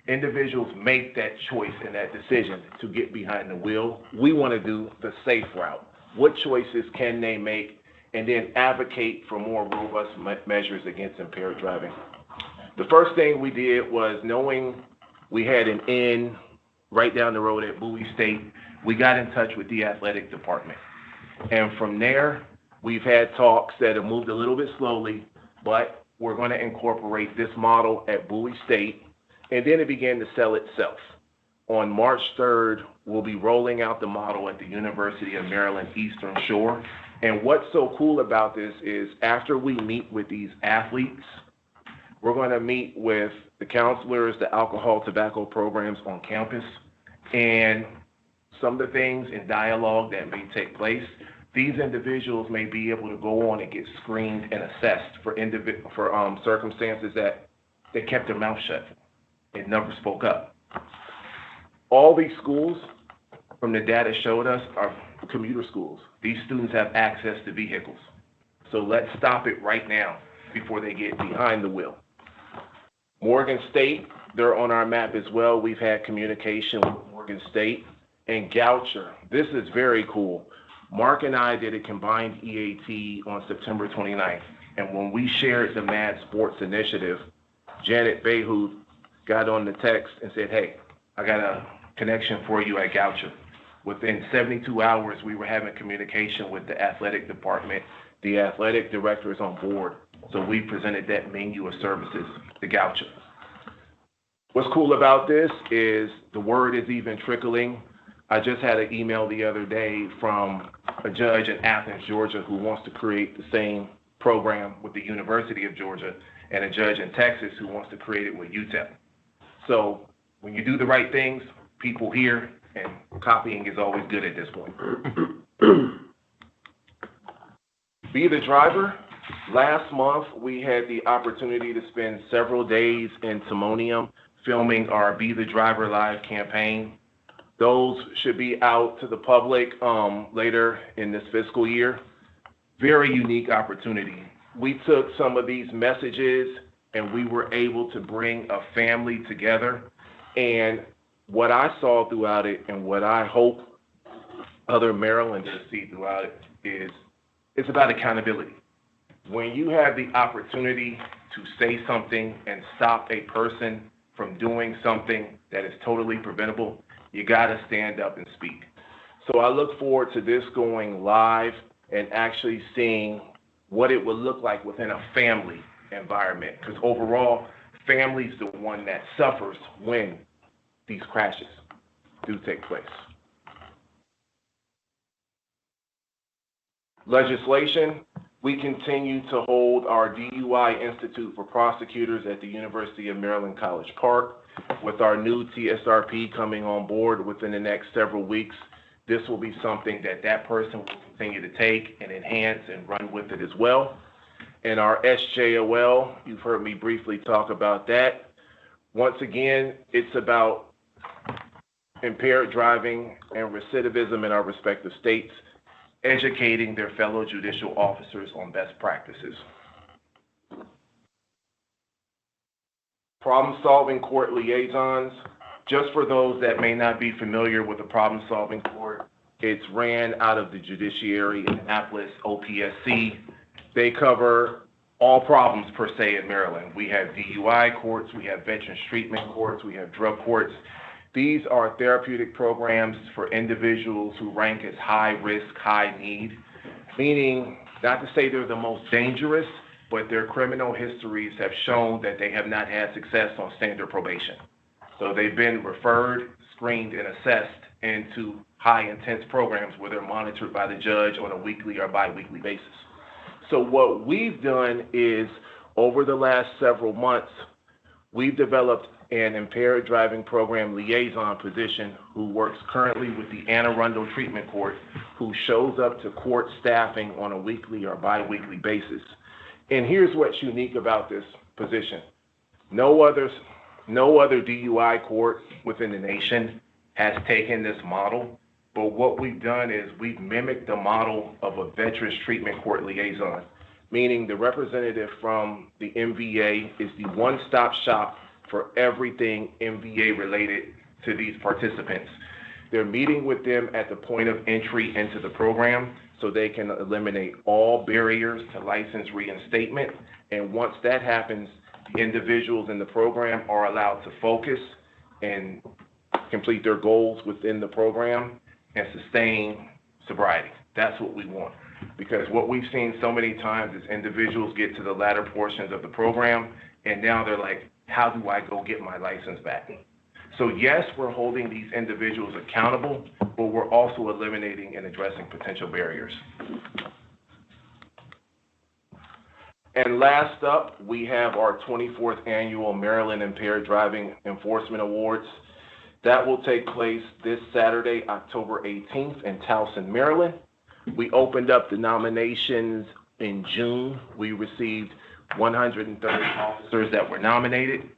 individuals make that choice and that decision to get behind the wheel. We want to do the safe route. What choices can they make? And then advocate for more robust measures against impaired driving. The first thing we did was, knowing we had an inn right down the road at Bowie State, we got in touch with the athletic department. And from there, we've had talks that have moved a little bit slowly, but we're going to incorporate this model at Bowie State And then it began to sell itself. On March 3rd, we'll be rolling out the model at the University of Maryland Eastern Shore. And what's so cool about this is after we meet with these athletes, we're going to meet with the counselors, the alcohol, tobacco programs on campus, and some of the things in dialogue that may take place. These individuals may be able to go on and get screened and assessed for circumstances that they kept their mouth shut and never spoke up. All these schools, from the data showed us, are commuter schools. These students have access to vehicles. So let's stop it right now before they get behind the wheel. Morgan State, they're on our map as well. We've had communication with Morgan State. And Goucher, this is very cool. Mark and I did a combined EAT on September 29th. And when we shared the Mad Sports Initiative, Janet Bayhood got on the text and said, hey, I got a connection for you at Goucher. Within 72 hours, we were having communication with the athletic department. The athletic director is on board. So we presented that menu of services to Goucher. What's cool about this is the word is even trickling. I just had an email the other day from a judge in Athens, Georgia, who wants to create the same program with the University of Georgia, and a judge in Texas who wants to create it with UTEP. So when you do the right things, people hear, and copying is always good at this point. Be the driver. Last month, we had the opportunity to spend several days in Timonium filming our Be the Driver Live campaign. Those should be out to the public later in this fiscal year. Very unique opportunity. We took some of these messages and we were able to bring a family together. And what I saw throughout it and what I hope other Marylanders see throughout it is it's about accountability. When you have the opportunity to say something and stop a person from doing something that is totally preventable, you got to stand up and speak. So I look forward to this going live and actually seeing what it would look like within a family environment. Because overall, family is the one that suffers when these crashes do take place. Legislation. We continue to hold our DUI Institute for Prosecutors at the University of Maryland College Park. With our new TSRP coming on board within the next several weeks, this will be something that person will continue to take and enhance and run with it as well. And our SJOL, you've heard me briefly talk about that. Once again, it's about impaired driving and recidivism in our respective states, educating their fellow judicial officers on best practices. Problem-solving court liaisons. Just for those that may not be familiar with the problem-solving court, it's ran out of the Judiciary in Annapolis, OPSC. They cover all problems per se in Maryland. We have DUI courts, we have veterans treatment courts, we have drug courts. These are therapeutic programs for individuals who rank as high risk, high need, meaning not to say they're the most dangerous, but their criminal histories have shown that they have not had success on standard probation. So they've been referred, screened, and assessed into high intense programs where they're monitored by the judge on a weekly or bi-weekly basis. So what we've done is, over the last several months, we've developed an impaired driving program liaison position who works currently with the Anne Arundel Treatment Court, who shows up to court staffing on a weekly or bi-weekly basis. And here's what's unique about this position. No other DUI court within the nation has taken this model, but what we've done is we've mimicked the model of a Veterans Treatment Court liaison, meaning the representative from the MVA is the one-stop shop for everything MVA related to these participants. They're meeting with them at the point of entry into the program so they can eliminate all barriers to license reinstatement. And once that happens, the individuals in the program are allowed to focus and complete their goals within the program and sustain sobriety. That's what we want. Because what we've seen so many times is individuals get to the latter portions of the program and now they're like, how do I go get my license back? So yes, we're holding these individuals accountable, but we're also eliminating and addressing potential barriers. And last up, we have our 24th annual Maryland Impaired Driving Enforcement Awards. That will take place this Saturday, October 18th in Towson, Maryland. We opened up the nominations in June. We received 130 officers that were nominated.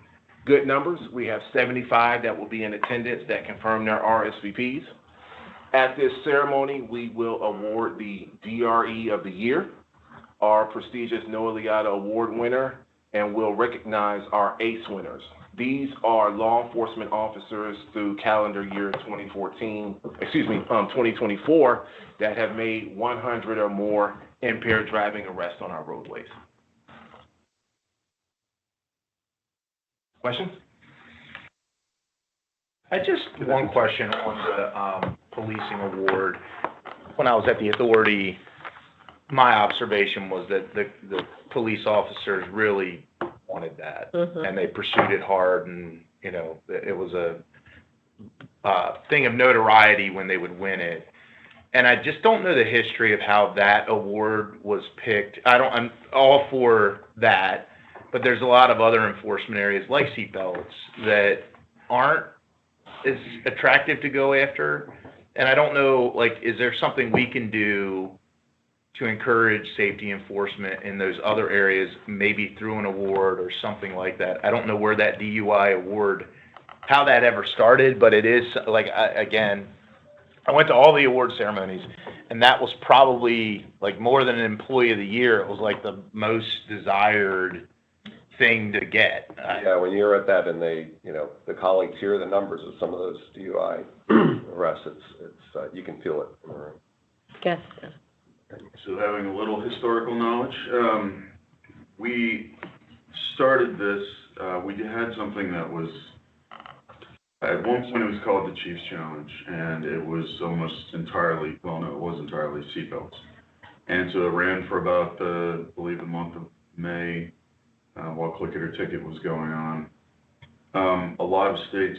Good numbers. We have 75 that will be in attendance that confirm their RSVPs. At this ceremony, we will award the DRE of the Year, our prestigious Noah Liotta Award winner, and we'll recognize our ACE winners. These are law enforcement officers through calendar year 2024 that have made 100 or more impaired driving arrests on our roadways. Questions? One question on the policing award. When I was at the authority, my observation was that the police officers really wanted that, and they pursued it hard, and it was a thing of notoriety when they would win it. And I just don't know the history of how that award was picked. I'm all for that, but there's a lot of other enforcement areas like seatbelts that aren't as attractive to go after. And I don't know, is there something we can do to encourage safety enforcement in those other areas, maybe through an award or something like that? I don't know where that DUI award, how that ever started, but it is, again, I went to all the award ceremonies, and that was probably, more than an employee of the year, it was, the most desired thing to get. Yeah, when you're at that and the colleagues hear the numbers of some of those DUI arrests, it's you can feel it in the room. Yes. So having a little historical knowledge, we started this, we had something that was, at one point it was called the Chiefs Challenge, and it was almost entirely, well no, it was entirely seatbelts. And so it ran for about, I believe, the month of May, while Click It or Ticket was going on. A lot of states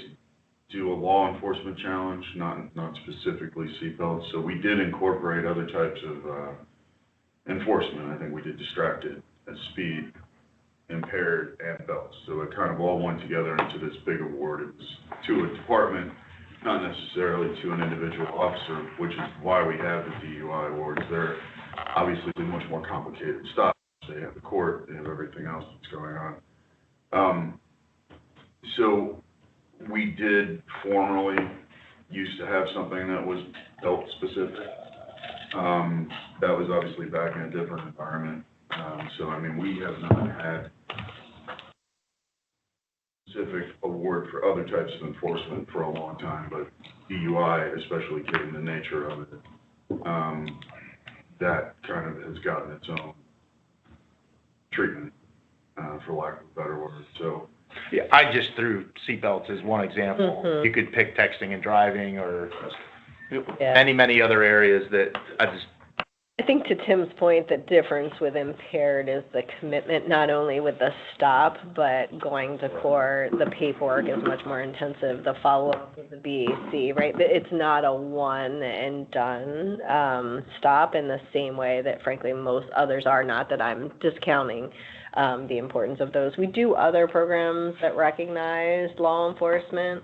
do a law enforcement challenge, not specifically seatbelts. So we did incorporate other types of enforcement. I think we did distracted, speed, impaired, and belts. So it kind of all went together into this big award. It was to a department, not necessarily to an individual officer, which is why we have the DUI awards. They're obviously much more complicated stuff. They have the court, they have everything else that's going on. So we did formerly used to have something that was belt specific. That was obviously back in a different environment. So I mean, we have not had specific award for other types of enforcement for a long time, but DUI, especially given the nature of it, that kind of has gotten its own treatment, for lack of a better word. So yeah, I just threw seatbelts as one example. You could pick texting and driving, or many other areas that I think to Tim's point, the difference with impaired is the commitment, not only with the stop, but going to court. The paperwork is much more intensive. The follow-up with the BAC, right? It's not a one and done stop in the same way that, frankly, most others are. Not that I'm discounting the importance of those. We do other programs that recognize law enforcement.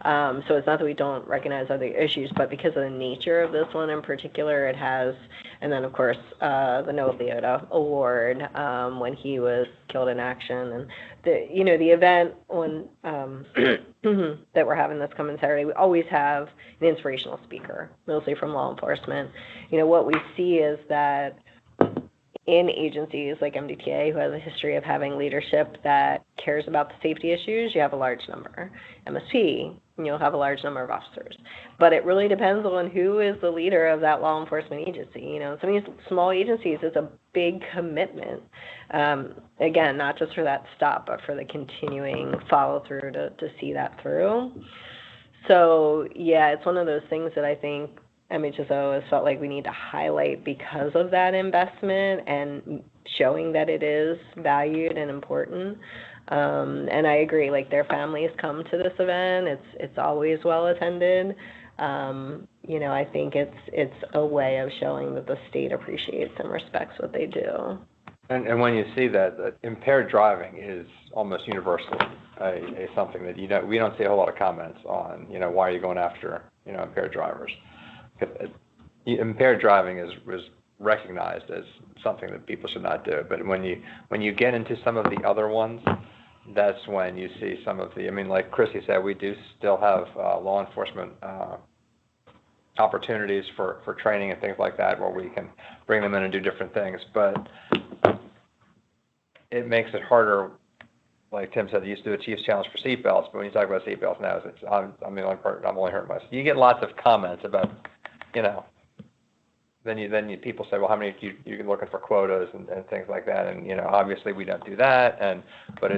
So it's not that we don't recognize other issues, but because of the nature of this one in particular, it has, and then of course, the Noah Liotta Award, when he was killed in action, and the event when, that we're having this coming Saturday, we always have an inspirational speaker, mostly from law enforcement. What we see is that in agencies like MDTA, who has a history of having leadership that cares about the safety issues, you have a large number. MSP, you'll have a large number of officers. But it really depends on who is the leader of that law enforcement agency. Some of these small agencies, it's a big commitment. Again, not just for that stop, but for the continuing follow-through to see that through. So, yeah, it's one of those things that I think MHSO has felt like we need to highlight because of that investment and showing that it is valued and important. And I agree, like, their families come to this event. It's always well attended. I think it's a way of showing that the state appreciates and respects what they do. And when you see that impaired driving is almost universally a something that we don't see a whole lot of comments on. Why are you going after impaired drivers? Impaired driving is recognized as something that people should not do. But when you get into some of the other ones, that's when you see some of the. I mean, like Chrissy said, we do still have law enforcement opportunities for training and things like that, where we can bring them in and do different things. But it makes it harder. Like Tim said, they used to do a Chiefs challenge for seatbelts, but when you talk about seatbelts now, I'm the only part. I'm only hurting myself. You get lots of comments about, Then people say, well, how many you're looking for quotas and things like that, and obviously we don't do that. But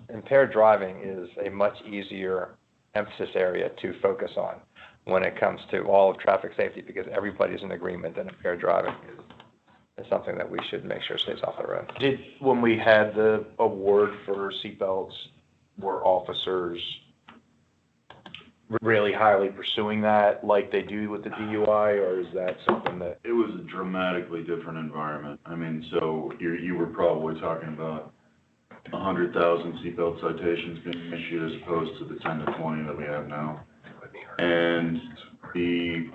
impaired driving is a much easier emphasis area to focus on when it comes to all of traffic safety, because everybody's in agreement that impaired driving is something that we should make sure stays off the road. When we had the award for seatbelts, were officers really highly pursuing that like they do with the DUI, or is that something that? It was a dramatically different environment. I mean, so you were probably talking about 100,000 seatbelt citations being issued as opposed to the 10 to 20 that we have now. And the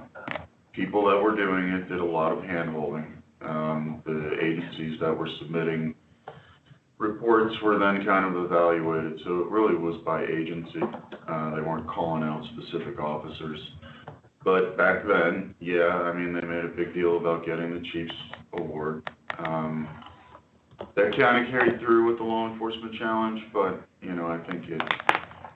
people that were doing it did a lot of hand-holding. The agencies that were submitting reports were then kind of evaluated, so it really was by agency. They weren't calling out specific officers. But back then, yeah, I mean, they made a big deal about getting the Chiefs Award. That kind of carried through with the law enforcement challenge, but, I think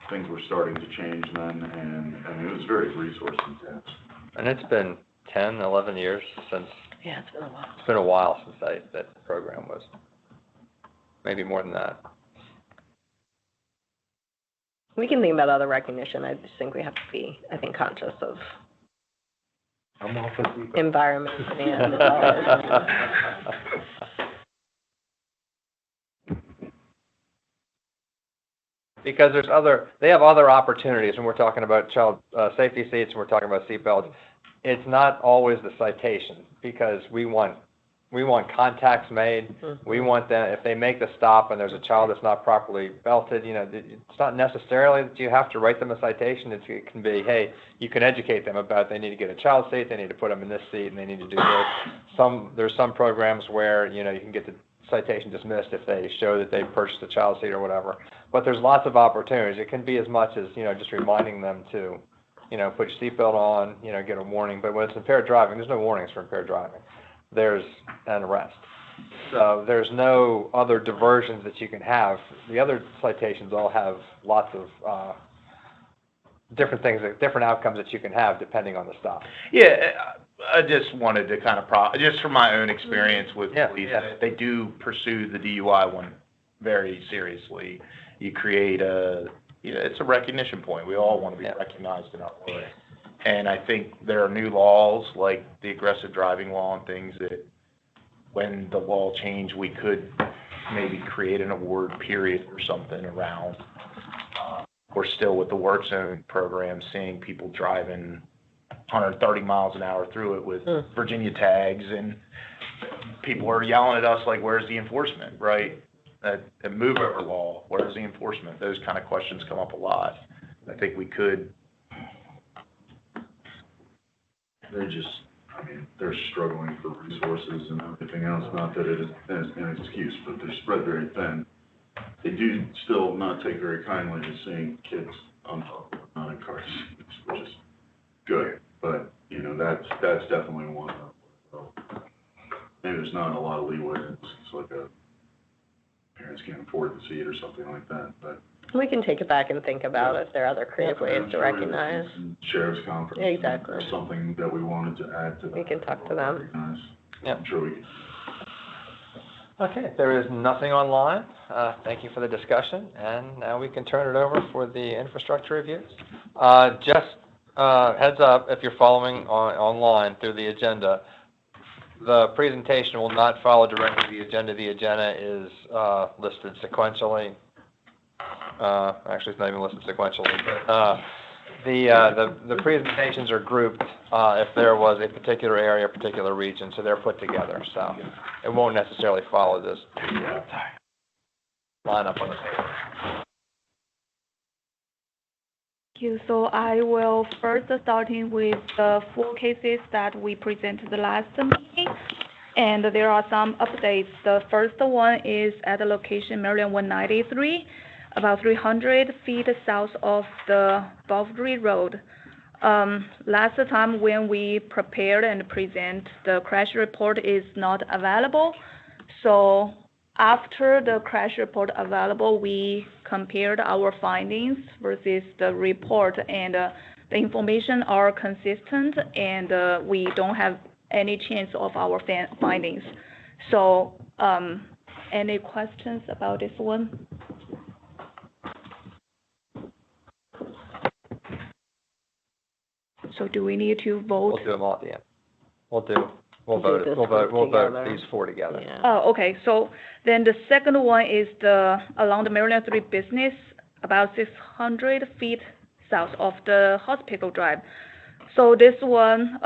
things were starting to change then, and I mean, it was very resource intense. And it's been 10, 11 years since. Yeah, it's been a while. It's been a while since that program was. Maybe more than that. We can think about other recognition. I just think we have to be, conscious of environment and Because they have other opportunities when we're talking about child safety seats and we're talking about seatbelts. It's not always the citation, because we want contacts made. Mm-hmm. We want them, if they make the stop and there's a child that's not properly belted, it's not necessarily that you have to write them a citation. It can be, hey, you can educate them about they need to get a child seat, they need to put them in this seat, and they need to do this. There's some programs where, you can get the citation dismissed if they show that they purchased a child seat or whatever. But there's lots of opportunities. It can be as much as, just reminding them to, put your seatbelt on, get a warning. But when it's impaired driving, there's no warnings for impaired driving. There's an arrest. So there's no other diversions that you can have. The other citations all have lots of different things, different outcomes that you can have depending on the stop. Yeah, I just wanted to kind of just from my own experience with police, they do pursue the DUI one very seriously. You create it's a recognition point. We all want to be recognized in our way. And I think there are new laws like the aggressive driving law and things that when the law changed, we could maybe create an award period or something around. We're still with the work zone program seeing people driving 130 miles an hour through it with Virginia tags, and people are yelling at us like, where's the enforcement, right? A move over law, where's the enforcement? Those kind of questions come up a lot. I think we could. They're struggling for resources and everything else. Not that it is an excuse, but they're spread very thin. They do still not take very kindly to seeing kids on top of not in car seats, which is good. But that's definitely one. Maybe there's not a lot of leeway. It's like parents can't afford the seat or something like that. But we can take it back and think about if there are other creative ways to recognize. Sheriff's conference. Exactly. Or something that we wanted to add to that. We can talk to them. Yeah. I'm sure we can. Okay, if there is nothing online, thank you for the discussion, and now we can turn it over for the infrastructure reviews. Just heads up, if you're following online through the agenda, the presentation will not follow directly the agenda. The agenda is listed sequentially. Actually, it's not even listed sequentially, but the presentations are grouped if there was a particular area, particular region, so they're put together. So it won't necessarily follow this lineup on the paper. Thank you. So I will first starting with the 4 cases that we presented the last meeting. And there are some updates. The first one is at the location Maryland 193, about 300 feet south of the Bovary Road. Last time when we prepared and present, the crash report is not available. So after the crash report available, we compared our findings versus the report, and the information are consistent, and we don't have any change of our findings. So, any questions about this one? So do we need to vote? We'll do them all at the end. We'll vote these 4 together. Yeah. Oh, okay. So then the second one is along the Maryland 3 business, about 600 feet south of the Hospital Drive. So this one,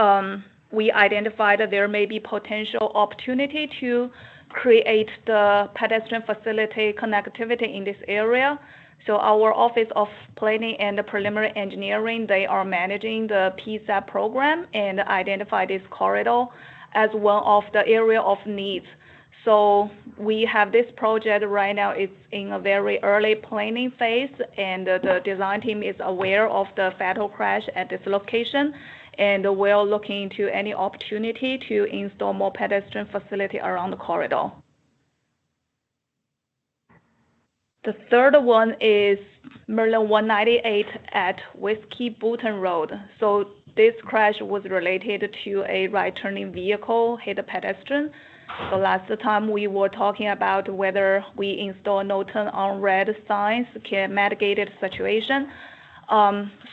we identified that there may be potential opportunity to create the pedestrian facility connectivity in this area. So our Office of Planning and Preliminary Engineering, they are managing the PSAP program and identify this corridor as one of the area of needs. So we have this project right now. It's in a very early planning phase, and the design team is aware of the fatal crash at this location, and we're looking into any opportunity to install more pedestrian facility around the corridor. The third one is Maryland 198 at Whiskey Button Road. So this crash was related to a right-turning vehicle hit a pedestrian. So last time we were talking about whether we install no turn on red signs can mitigate the situation.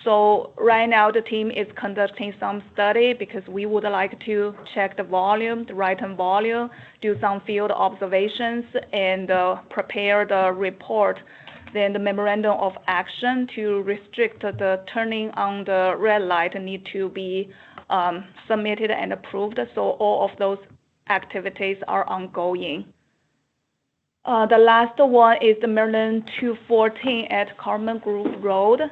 So right now the team is conducting some study because we would like to check the volume, the right-turn volume, do some field observations, and prepare the report, then the memorandum of action to restrict the turning on the red light need to be submitted and approved. So all of those activities are ongoing. The last one is the Maryland 214 at Carmen Grove Road.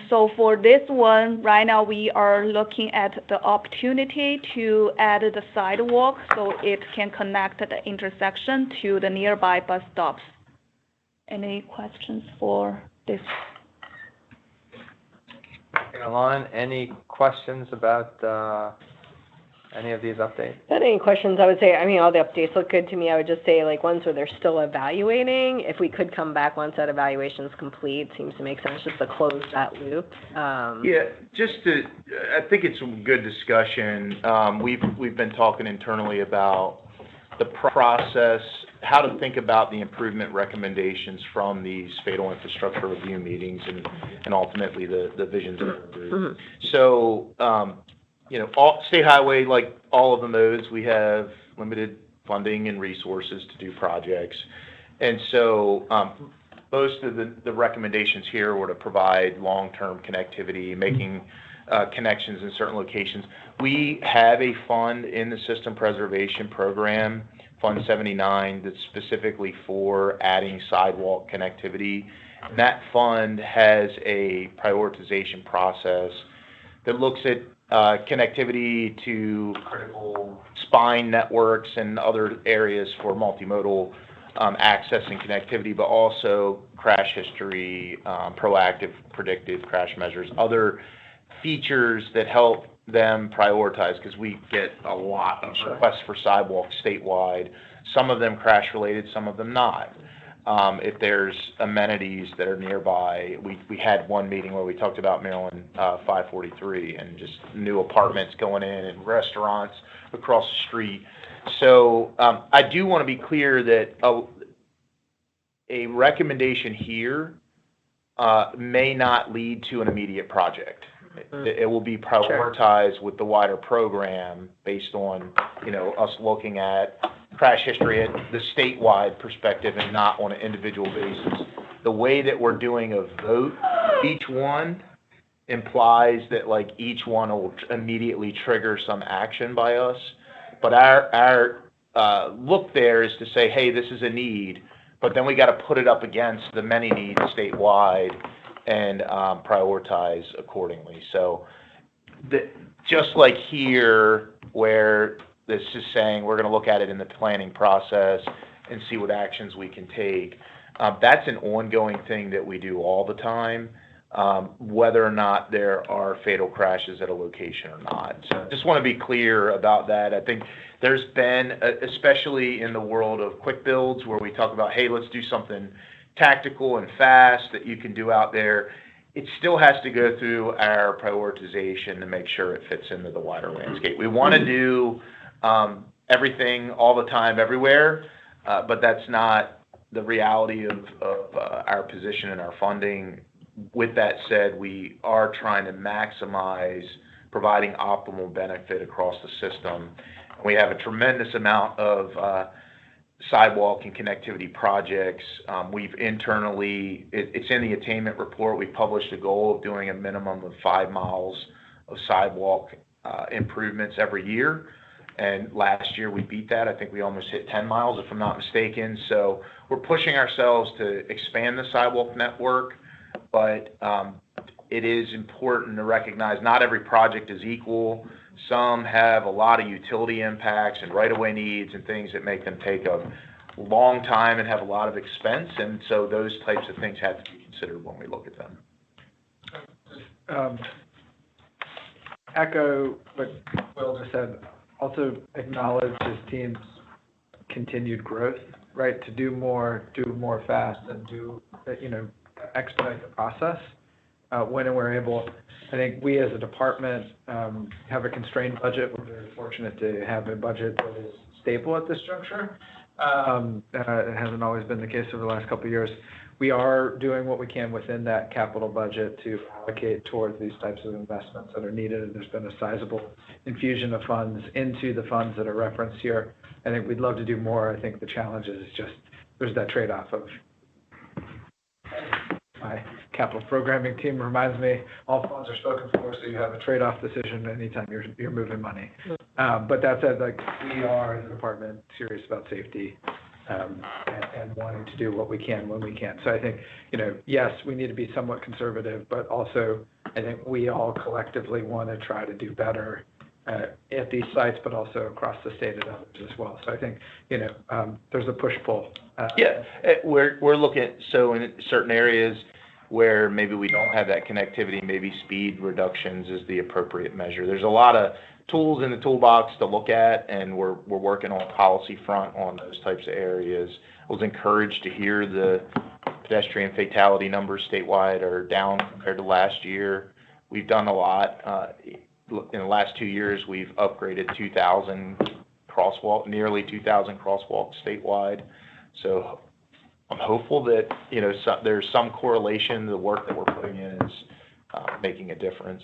So for this one, right now we are looking at the opportunity to add the sidewalk so it can connect the intersection to the nearby bus stops. Any questions for this? Alon, any questions about any of these updates? Not any questions. I would say, I mean, all the updates look good to me. I would just say, like, ones where they're still evaluating, if we could come back once that evaluation is complete, seems to make sense just to close that loop. Yeah, I think it's a good discussion. We've been talking internally about the process, how to think about the improvement recommendations from these fatal infrastructure review meetings and ultimately the visions of the group. Mm-hmm. So, all state highway, like all of the modes, we have limited funding and resources to do projects. And so most of the recommendations here were to provide long-term connectivity, making connections in certain locations. We have a fund in the System Preservation Program, Fund 79, that's specifically for adding sidewalk connectivity. And that fund has a prioritization process that looks at connectivity to critical spine networks and other areas for multimodal access and connectivity, but also crash history, proactive, predictive crash measures, other features that help them prioritize, because we get a lot of requests for sidewalks statewide, some of them crash related, some of them not. If there's amenities that are nearby, we had one meeting where we talked about Maryland 543 and just new apartments going in and restaurants across the street. So I do want to be clear that a recommendation here may not lead to an immediate project. It will be prioritized with the wider program based on, us looking at crash history at the statewide perspective and not on an individual basis. the way that we're doing a vote, each one implies that like each one will immediately trigger some action by us. But our look there is to say, hey, this is a need, but then we got to put it up against the many needs statewide and prioritize accordingly. So just like here, where this is saying we're going to look at it in the planning process and see what actions we can take, that's an ongoing thing that we do all the time, whether or not there are fatal crashes at a location or not. So just want to be clear about that. I think there's been, especially in the world of quick builds, where we talk about, hey, let's do something tactical and fast that you can do out there. It still has to go through our prioritization to make sure it fits into the wider landscape. We want to do everything all the time, everywhere, but that's not the reality of our position and our funding. With that said, we are trying to maximize providing optimal benefit across the system. We have a tremendous amount of sidewalk and connectivity projects. We've internally, it's in the attainment report, we published a goal of doing a minimum of 5 miles of sidewalk improvements every year. And last year we beat that. I think we almost hit 10 miles, if I'm not mistaken. So we're pushing ourselves to expand the sidewalk network, but it is important to recognize not every project is equal. Some have a lot of utility impacts and right-of-way needs and things that make them take a long time and have a lot of expense. And so those types of things have to be considered when we look at them. Echo what Will just said. Also acknowledge his team's continued growth, right? To do more fast, and expedite the process when and where able. I think we as a department have a constrained budget. We're very fortunate to have a budget that is stable at this juncture. It hasn't always been the case over the last couple of years. We are doing what we can within that capital budget to allocate towards these types of investments that are needed. And there's been a sizable infusion of funds into the funds that are referenced here. I think we'd love to do more. I think the challenge is just there's that trade-off of my capital programming team reminds me all funds are spoken for, so you have a trade-off decision anytime you're moving money. But that said, like, we are as a department serious about safety and wanting to do what we can when we can. So I think, yes, we need to be somewhat conservative, but also I think we all collectively want to try to do better at these sites, but also across the state and others as well. So I think, there's a push-pull. We're looking at, so in certain areas where maybe we don't have that connectivity, maybe speed reductions is the appropriate measure. There's a lot of tools in the toolbox to look at, and we're working on policy front on those types of areas. I was encouraged to hear the pedestrian fatality numbers statewide are down compared to last year. We've done a lot. In the last 2 years, we've upgraded 2,000 nearly 2,000 crosswalks statewide. So I'm hopeful that, there's some correlation. The work that we're putting in is making a difference.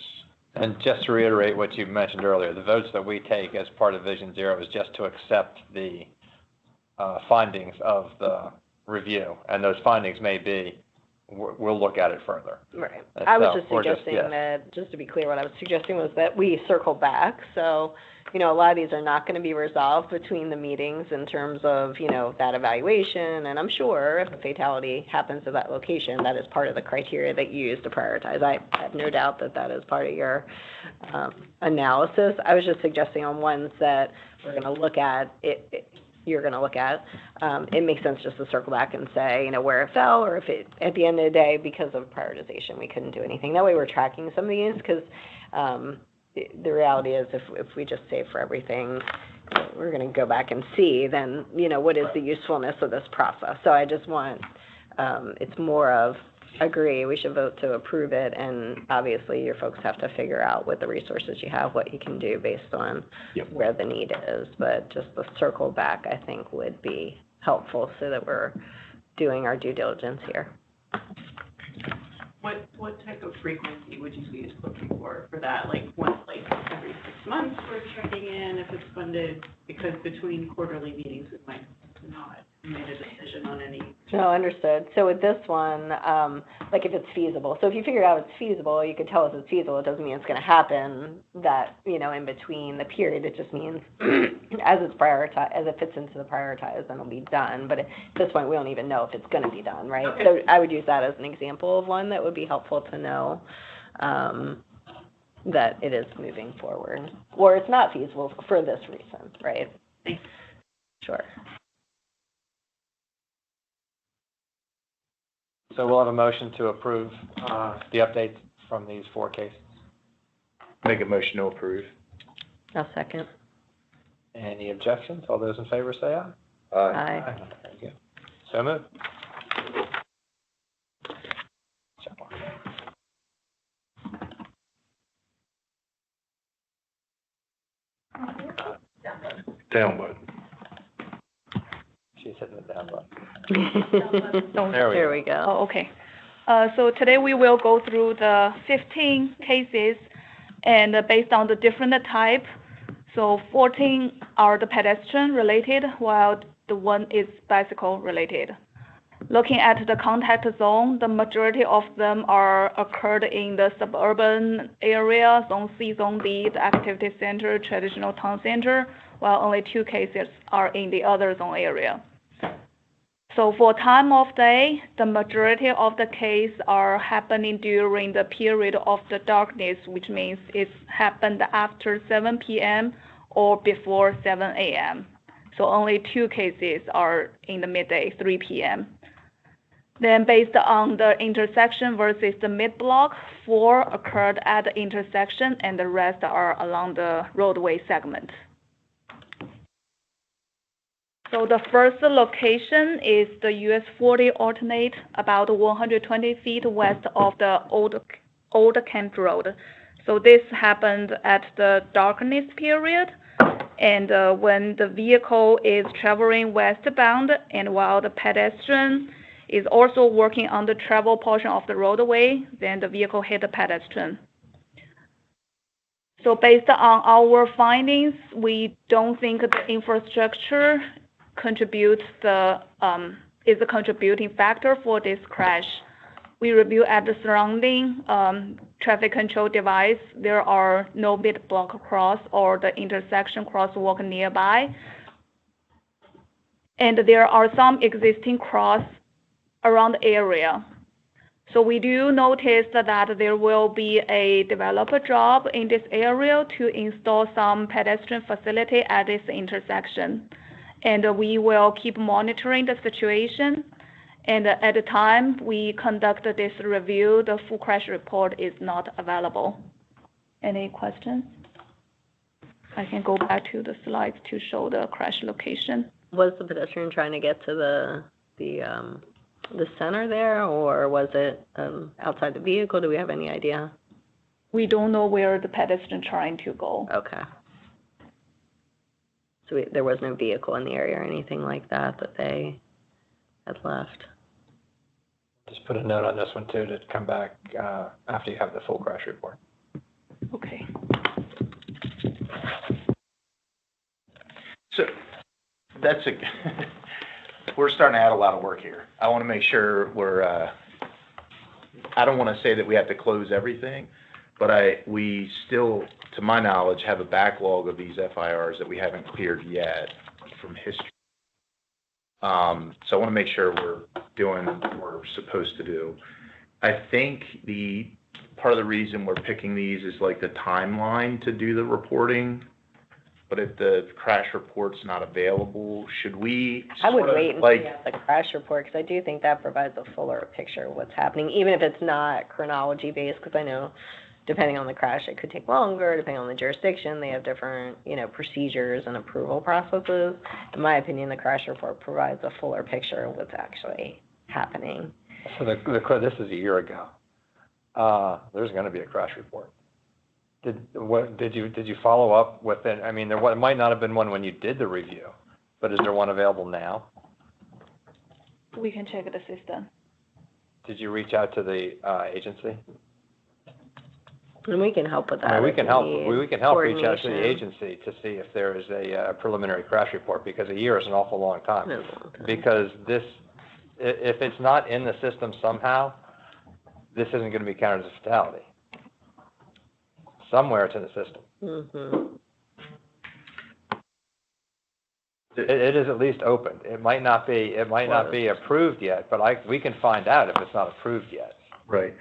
And just to reiterate what you mentioned earlier, the votes that we take as part of Vision Zero is just to accept the findings of the review. And those findings may be, we'll look at it further. Right. I was just suggesting that, just to be clear, what I was suggesting was that we circle back. So, a lot of these are not going to be resolved between the meetings in terms of, that evaluation. And I'm sure if a fatality happens at that location, that is part of the criteria that you use to prioritize. I have no doubt that that is part of your analysis. I was just suggesting on ones that we're going to look at, you're going to look at, it makes sense just to circle back and say, where it fell, or if it, at the end of the day, because of prioritization, we couldn't do anything. That way we're tracking some of these, because the reality is if we just save for everything, we're going to go back and see, then, what is the usefulness of this process? So I just want, it's more of, agree, we should vote to approve it, and obviously your folks have to figure out with the resources you have what you can do based on where the need is. But just the circle back, I think, would be helpful so that we're doing our due diligence here. What type of frequency would you be looking for that? Like every 6 months we're checking in if it's funded, because between quarterly meetings it might not. made a decision on any. No, understood. So with this one, like if it's feasible, so if you figure out it's feasible, you could tell us it's feasible. It doesn't mean it's going to happen that, in between the period. It just means as it's prioritized, as it fits into the prioritized, then it'll be done. But at this point, we don't even know if it's going to be done, right? Okay. So I would use that as an example of one that would be helpful to know that it is moving forward. Or it's not feasible for this reason, right? Sure. So we'll have a motion to approve the updates from these 4 cases. Make a motion to approve. I'll second. Any objections? All those in favor say aye. Aye. Very good. So moved. Down button. She's hitting the down button. There we go. Oh, okay. So today we will go through the 15 cases and based on the different type. So 14 are the pedestrian related while the one is bicycle related. Looking at the contact zone, the majority of them are occurred in the suburban area, Zone C, Zone D, the activity center, traditional town center, while only 2 cases are in the other zone area. So for time of day, the majority of the cases are happening during the period of the darkness, which means it's happened after 7 p.m. or before 7 a.m. So only 2 cases are in the midday, 3 p.m. Then based on the intersection versus the mid-block, 4 occurred at the intersection and the rest are along the roadway segment. So the first location is the US 40 alternate, about 120 feet west of the old Camp Road. So this happened at the darkness period, and when the vehicle is traveling westbound, and while the pedestrian is also working on the travel portion of the roadway, then the vehicle hit the pedestrian. So based on our findings, we don't think the infrastructure is a contributing factor for this crash. We review at the surrounding traffic control device. There are no mid-block cross or the intersection crosswalk nearby. And there are some existing cross around the area. So we do notice that there will be a developer job in this area to install some pedestrian facility at this intersection. And we will keep monitoring the situation. And at the time we conduct this review, the full crash report is not available. Any questions? I can go back to the slides to show the crash location. Was the pedestrian trying to get to the center there, or was it outside the vehicle? Do we have any idea? We don't know where the pedestrian trying to go. Okay. So there was no vehicle in the area or anything like that they had left. Just put a note on this one too to come back after you have the full crash report. Okay. So that's we're starting to add a lot of work here. I want to make sure I don't want to say that we have to close everything, but we still, to my knowledge, have a backlog of these FIRs that we haven't cleared yet from history. So I want to make sure we're doing what we're supposed to do. I think part of the reason we're picking these is like the timeline to do the reporting. But if the crash report's not available, should we? I would wait until you have the crash report, because I do think that provides a fuller picture of what's happening, even if it's not chronology based, because I know depending on the crash, it could take longer, depending on the jurisdiction, they have different, procedures and approval processes. In my opinion, the crash report provides a fuller picture of what's actually happening. So this is a year ago. There's going to be a crash report. Did you follow up with it? I mean, there might not have been one when you did the review, but is there one available now? We can check the system. Did you reach out to the agency? And we can help with that. I mean, we if can you help, need we can help reach out to the coordination. agency to see if there is a preliminary crash report, because a year is an awful long time. That's a long time. Because this, if it's not in the system somehow, this isn't gonna be counted as a fatality. Somewhere it's in the system. Mm-hmm. It is at least open. It might not be approved yet, but we can find out if it's not approved yet. Right.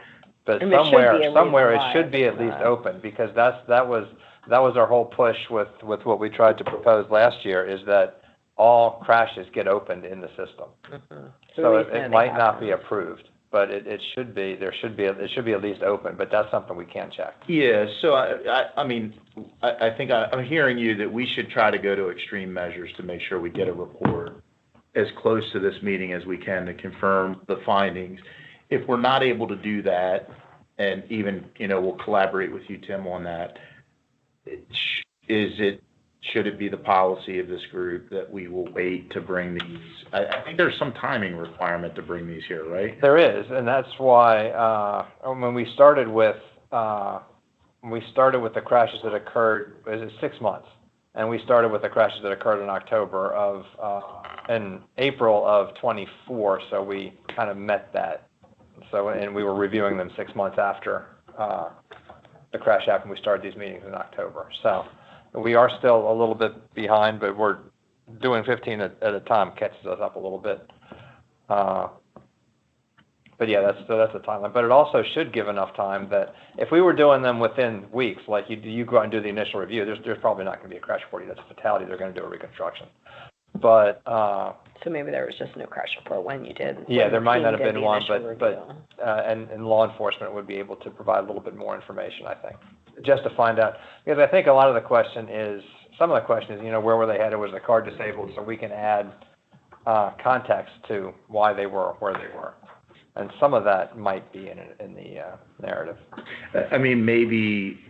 But And there should be a reason somewhere it why should be it's at least not. open, because that was our whole push with what we tried to propose last year, is that all crashes get opened in the system. Mm-hmm. So it might not be approved, but it should be, it should be at least open, but that's something we can check. Yeah, so I mean, I think I'm hearing you that we should try to go to extreme measures to make sure we get a report as close to this meeting as we can to confirm the findings. If we're not able to do that, and even, we'll collaborate with you, Tim, on that, should it be the policy of this group that we will wait to bring these? I think there's some timing requirement to bring these here, right? There is, and that's why when we started with the crashes that occurred, it was 6 months, and we started with the crashes that occurred in April of 24. So we kind of met that. So, and we were reviewing them 6 months after the crash happened. We started these meetings in October. So we are still a little bit behind, but we're doing 15 at a time catches us up a little bit. But yeah, that's a timeline. But it also should give enough time that if we were doing them within weeks, like you go out and do the initial review, there's probably not going to be a crash report. That's a fatality. They're going to do a reconstruction. But so maybe there was just no crash report when you did. Yeah, there might not have did been the one, initial but and law enforcement would be able to provide a little bit more information, I think, just to find out. Because I think a lot of the question is, some of the question is, where were they headed? Was the car disabled? So we can add context to why they were where they were. And some of that might be in the narrative. I mean, maybe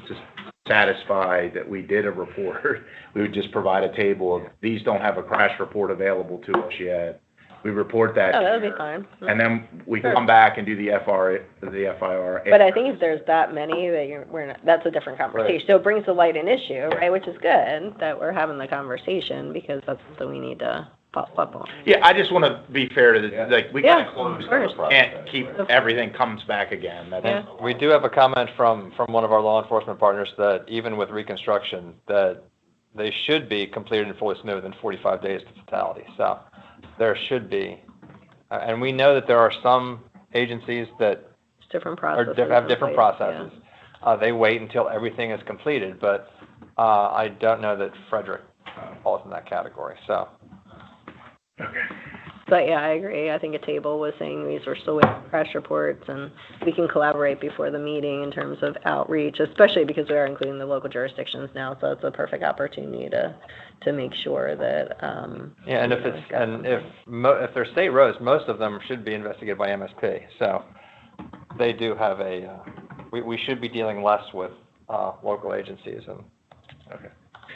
just satisfy that we did a report, we would just provide a table of, these don't have a crash report available to us yet. We report that. Oh, that would be fine. And then we can come back and do the FIR. But I think if there's that many, that's a different conversation. Right. So it brings to light an issue, right? Which is good that we're having the conversation, because that's something we need to follow up on. Yeah, I just want to be fair to we Yeah, kind of close. of course. Can't keep everything comes back again. And we do have a comment from one of our law enforcement partners that even with reconstruction, that they should be completed and fully smooth in 45 days to fatality. So there should be, and we know that there are some agencies that different processes have different processes. Yeah. They wait until everything is completed, but I don't know that Frederick falls in that category. So. Okay. But yeah, I agree. I think a table was saying these were still waiting for crash reports, and we can collaborate before the meeting in terms of outreach, especially because we are including the local jurisdictions now. So it's a perfect opportunity to make sure that. Yeah, and if they're state roads, most of them should be investigated by MSP. So they do have we should be dealing less with local agencies. And okay.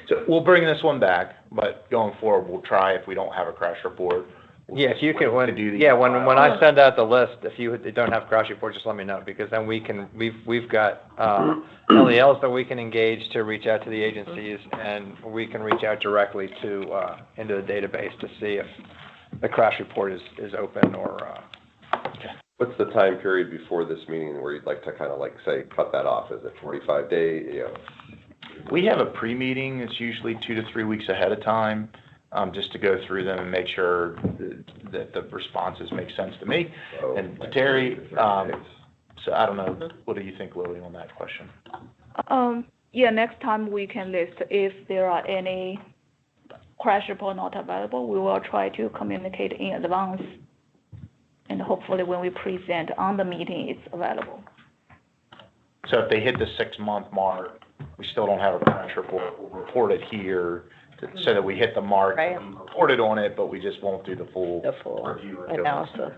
So we'll bring this one back, but going forward, we'll try, if we don't have a crash report. Yeah, if you can, when I send out the list, if you don't have crash report, just let me know, because then we've got LELs that we can engage to reach out to the agencies, and we can reach out directly into the database to see if the crash report is open or. What's the time period before this meeting where you'd like to kind of say cut that off? Is it 45 days? We have a pre-meeting. It's usually 2 to 3 weeks ahead of time, just to go through them and make sure that the responses make sense to me and to Terry. So I don't know. What do you think, Lily, on that question? Yeah, next time we can list if there are any crash report not available. We will try to communicate in advance, and hopefully when we present on the meeting, it's available. So if they hit the 6-month mark, we still don't have a crash report, we'll report it here so that we hit the mark. Right. We reported on it, but we just won't do the full review. Analysis.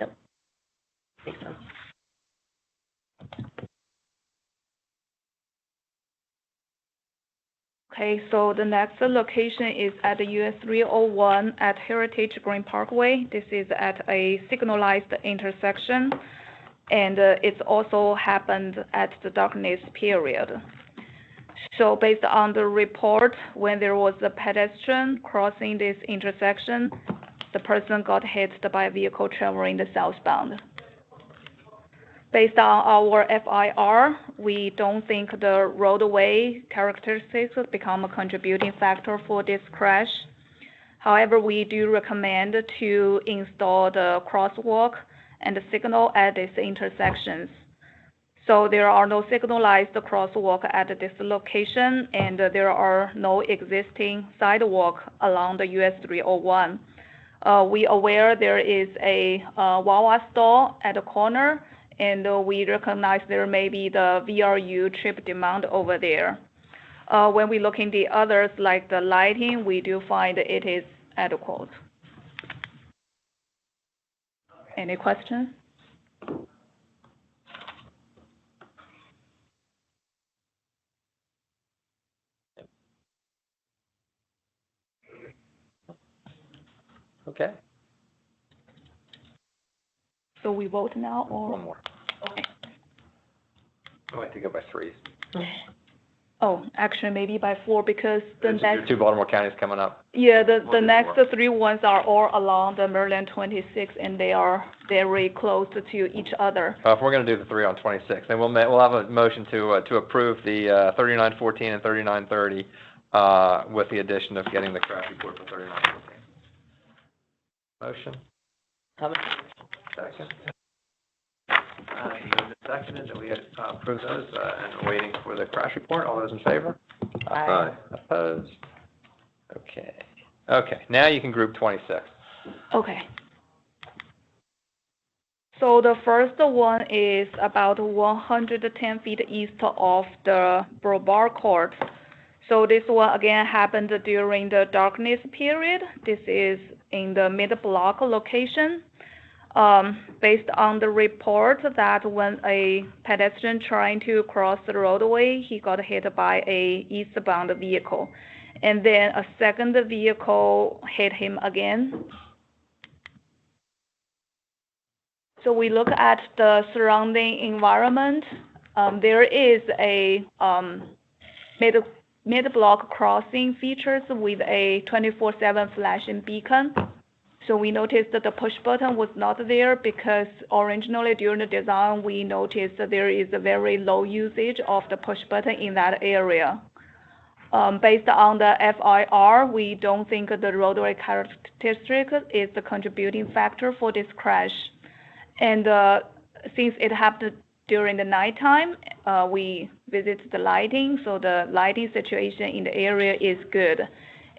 Yep. Makes sense. Okay, so the next location is at the US 301 at Heritage Green Parkway. This is at a signalized intersection. And it's also happened at the darkness period. So based on the report, when there was a pedestrian crossing this intersection, the person got hit by a vehicle traveling the southbound. Based on our FIR, we don't think the roadway characteristics become a contributing factor for this crash. However, we do recommend to install the crosswalk and the signal at these intersections. So there are no signalized crosswalk at this location, and there are no existing sidewalk along the US 301. We aware there is a Wawa store at the corner, and we recognize there may be the VRU trip demand over there. When we look in the others, like the lighting, we do find it is adequate. Any questions? Okay. So we vote now, or? One more. Okay. Oh, I have to go by threes. Oh, actually, maybe by 4, because the next. 2 Baltimore counties coming up. Yeah, the next 3 ones are all along the Maryland 26, and they are very close to each other. If we're going to do the 3 on 26, then we'll have a motion to approve the 3914 and 3930 with the addition of getting the crash report for 3914. Motion. Second. You moved and seconded, and we approve those, and we're waiting for the crash report. All those in favor? Aye. Opposed? Okay. Okay, now you can group 26. Okay. So the first one is about 110 feet east of the Brobar Court. So this one again happened during the darkness period. This is in the mid-block location. Based on the report that when a pedestrian trying to cross the roadway, he got hit by a eastbound vehicle. And then a second vehicle hit him again. So we look at the surrounding environment. There is a mid-block crossing features with a 24/7 flashing beacon. So we noticed that the push button was not there because originally during the design, we noticed that there is a very low usage of the push button in that area. Based on the FIR, we don't think the roadway characteristic is the contributing factor for this crash. And since it happened during the nighttime, we visited the lighting, so the lighting situation in the area is good.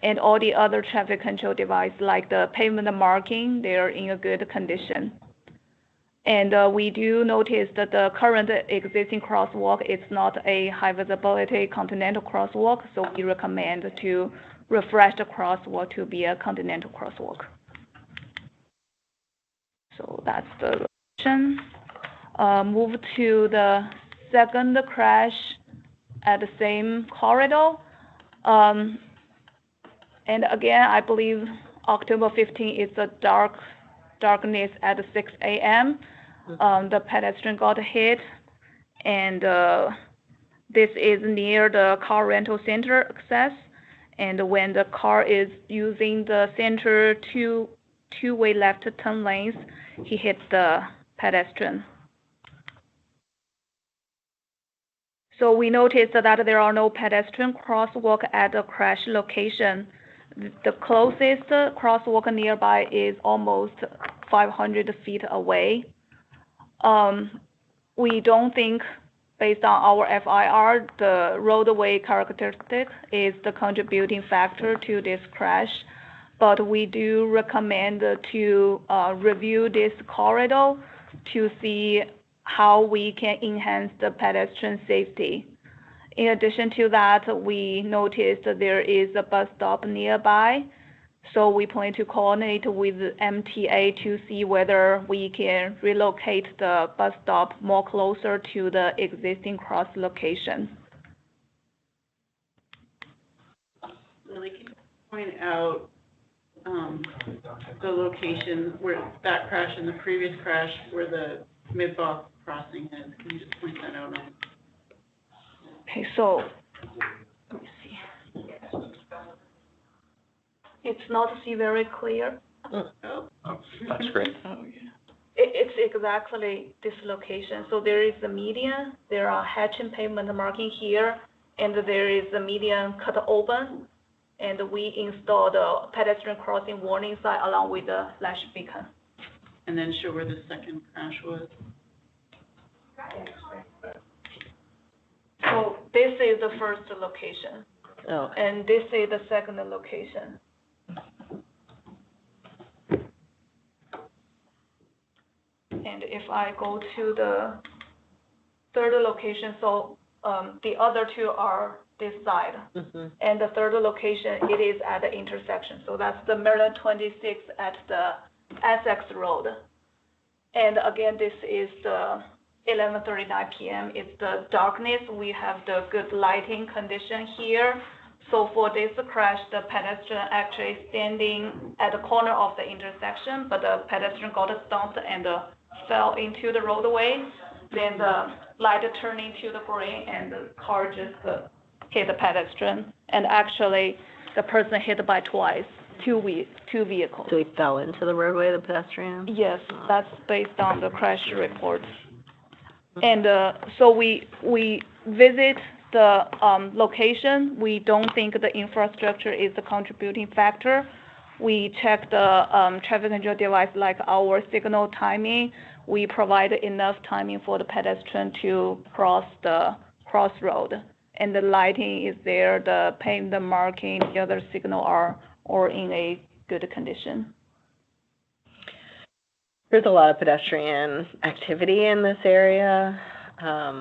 And all the other traffic control devices, like the pavement marking, they are in a good condition. And we do notice that the current existing crosswalk is not a high visibility continental crosswalk, so we recommend to refresh the crosswalk to be a continental crosswalk. So that's the location. Move to the second crash at the same corridor. And again, I believe October 15 is a darkness at 6 a.m. The pedestrian got hit, and this is near the car rental center access. And when the car is using the center two-way left turn lanes, he hit the pedestrian. So we noticed that there are no pedestrian crosswalk at the crash location. The closest crosswalk nearby is almost 500 feet away. We don't think, based on our FIR, the roadway characteristic is the contributing factor to this crash, but we do recommend to review this corridor to see how we can enhance the pedestrian safety. In addition to that, we noticed that there is a bus stop nearby, so we plan to coordinate with MTA to see whether we can relocate the bus stop more closer to the existing cross location. Lily, can you point out the location where that crash and the previous crash where the mid-block crossing is. Can you just point that out on? Okay, so, let me see. It's not see very clear. That's great. Oh, yeah. It's exactly this location. So there is the median, there are hatch and pavement marking here, and there is the median cut open, and we installed a pedestrian crossing warning sign along with the flash beacon. And then show where the second crash was. So this is the first location, Oh, and this is the second location. And if I go to the third location, so the other two are this side. And the third location, it is at the intersection. So that's the Maryland 26 at the Essex Road. And again, this is the 11:39 p.m. It's the darkness. We have the good lighting condition here. So for this crash, the pedestrian actually standing at the corner of the intersection, but the pedestrian got stumped and fell into the roadway. Then the light turned into the green and the car just hit the pedestrian. And actually, the person hit by twice, two vehicles. so he fell into the roadway, the pedestrian? Yes, that's based on the crash reports. And so we visit the location. We don't think the infrastructure is the contributing factor. We check the traffic control device like our signal timing. We provide enough timing for the pedestrian to cross the crossroad. And the lighting is there, the paint, the marking, the other signal are all in a good condition. There's a lot of pedestrian activity in this area. I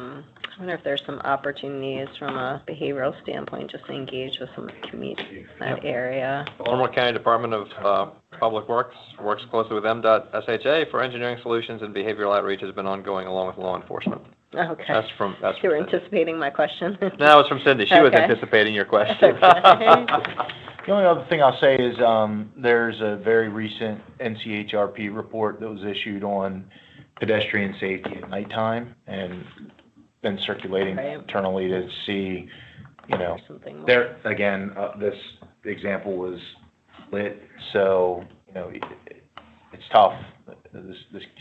wonder if there's some opportunities from a behavioral standpoint just to engage with some of the community in that area. Baltimore County Department of Public Works works closely with MDOT SHA for engineering solutions, and behavioral outreach has been ongoing along with law enforcement. Okay. That's from You were Cindy. anticipating my question? No, it's from Cindy. She was Okay. anticipating your question. The only other thing I'll say is, there's a very recent NCHRP report that was issued on pedestrian safety at nighttime and been circulating Right. internally to see, Something more. there, again, this example was lit, so, it's tough.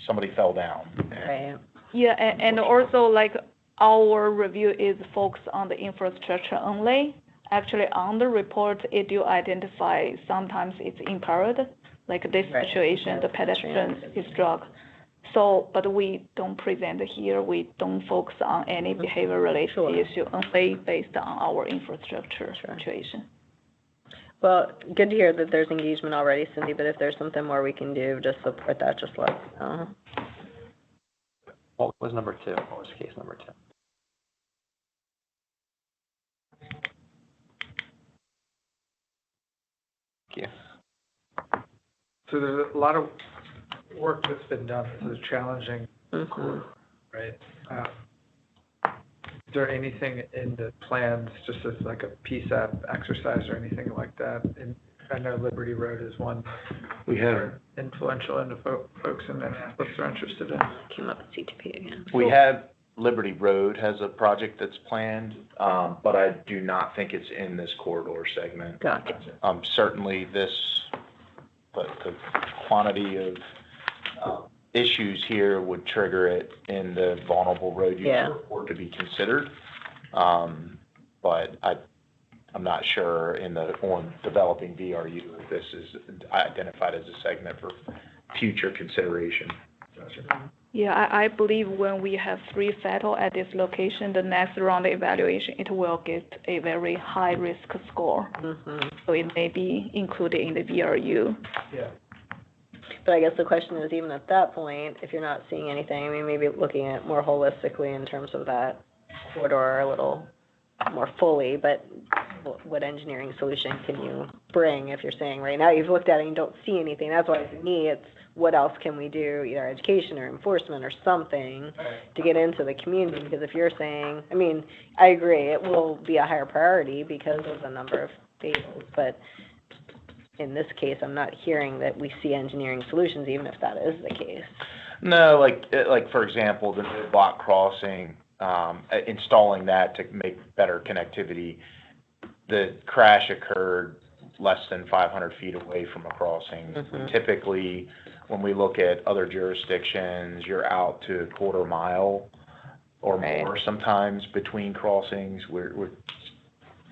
Somebody fell down. Right. Yeah, and also like our review is focused on the infrastructure only. Actually, on the report, it do identify sometimes it's impaired, like this Right. situation, the pedestrian is struck. So, but we don't present here, we don't focus on any behavior-related Sure. issue, only based on our infrastructure situation. Well, good to hear that there's engagement already, Cindy, but if there's something more we can do to support that, just let us know. What was number two? What was case number two? Thank you. So there's a lot of work that's been done. This is a challenging quarter, right? Is there anything in the plans, just as like a PSAP exercise or anything like that? And I know Liberty Road is one We have, influential into folks in Minneapolis are interested in. Came up with CTP again. we have, Liberty Road has a project that's planned, but I do not think it's in this corridor segment. Gotcha. Certainly the quantity of issues here would trigger it in the vulnerable road use Yeah. report to be considered. But I'm not sure on developing VRU if this is identified as a segment for future consideration. Yeah, I believe when we have 3 fatal at this location, the next round evaluation, it will get a very high risk score. So it may be included in the VRU. Yeah. But I guess the question is, even at that point, if you're not seeing anything, I mean, maybe looking at it more holistically in terms of that corridor a little more fully, but what engineering solution can you bring if you're saying right now you've looked at it and you don't see anything? That's why to me it's what else can we do, either education or enforcement or something to get into the community, because if you're saying, I mean, I agree, it will be a higher priority because of the number of fails, but in this case, I'm not hearing that we see engineering solutions, even if that is the case. No, like for example, the block crossing, installing that to make better connectivity. The crash occurred less than 500 feet away from a crossing. Typically, when we look at other jurisdictions, you're out to a quarter mile or more sometimes between crossings. We're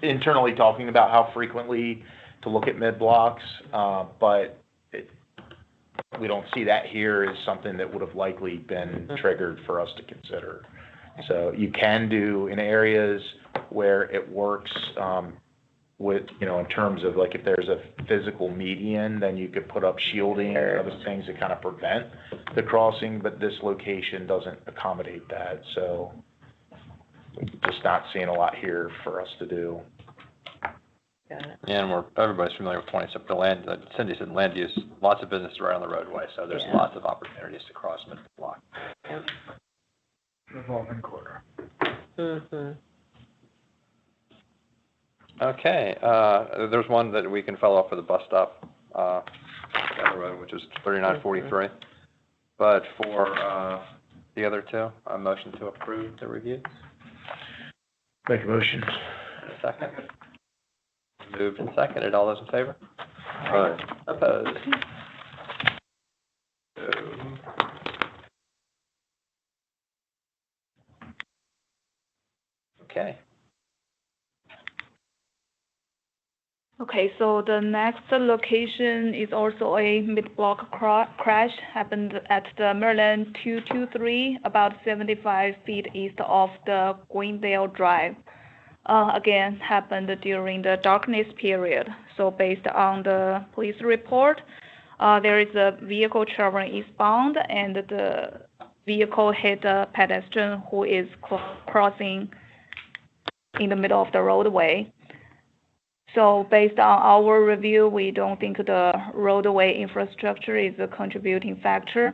internally talking about how frequently to look at mid blocks, but we don't see that here as something that would have likely been triggered for us to consider. So you can do in areas where it works, with, in terms of like if there's a physical median, then you could put up shielding or other things to kind of prevent the crossing, but this location doesn't accommodate that. So just not seeing a lot here for us to do. Yeah, and everybody's familiar with 27, the land, Cindy said land use, lots of business right on the roadway, so there's lots of opportunities to cross mid-block. Revolving quarter. Okay, there's one that we can follow up for the bus stop, down the road, which is 3943. But for the other two, a motion to approve the reviews. Make a motion. And a second. Moved and seconded. All those in favor? Aye. Opposed? Okay. Okay, so the next location is also a mid-block crash, happened at the Maryland 223, about 75 feet east of the Greendale Drive. Again, happened during the darkness period. So based on the police report, there is a vehicle traveling eastbound, and the vehicle hit a pedestrian who is crossing in the middle of the roadway. So based on our review, we don't think the roadway infrastructure is a contributing factor.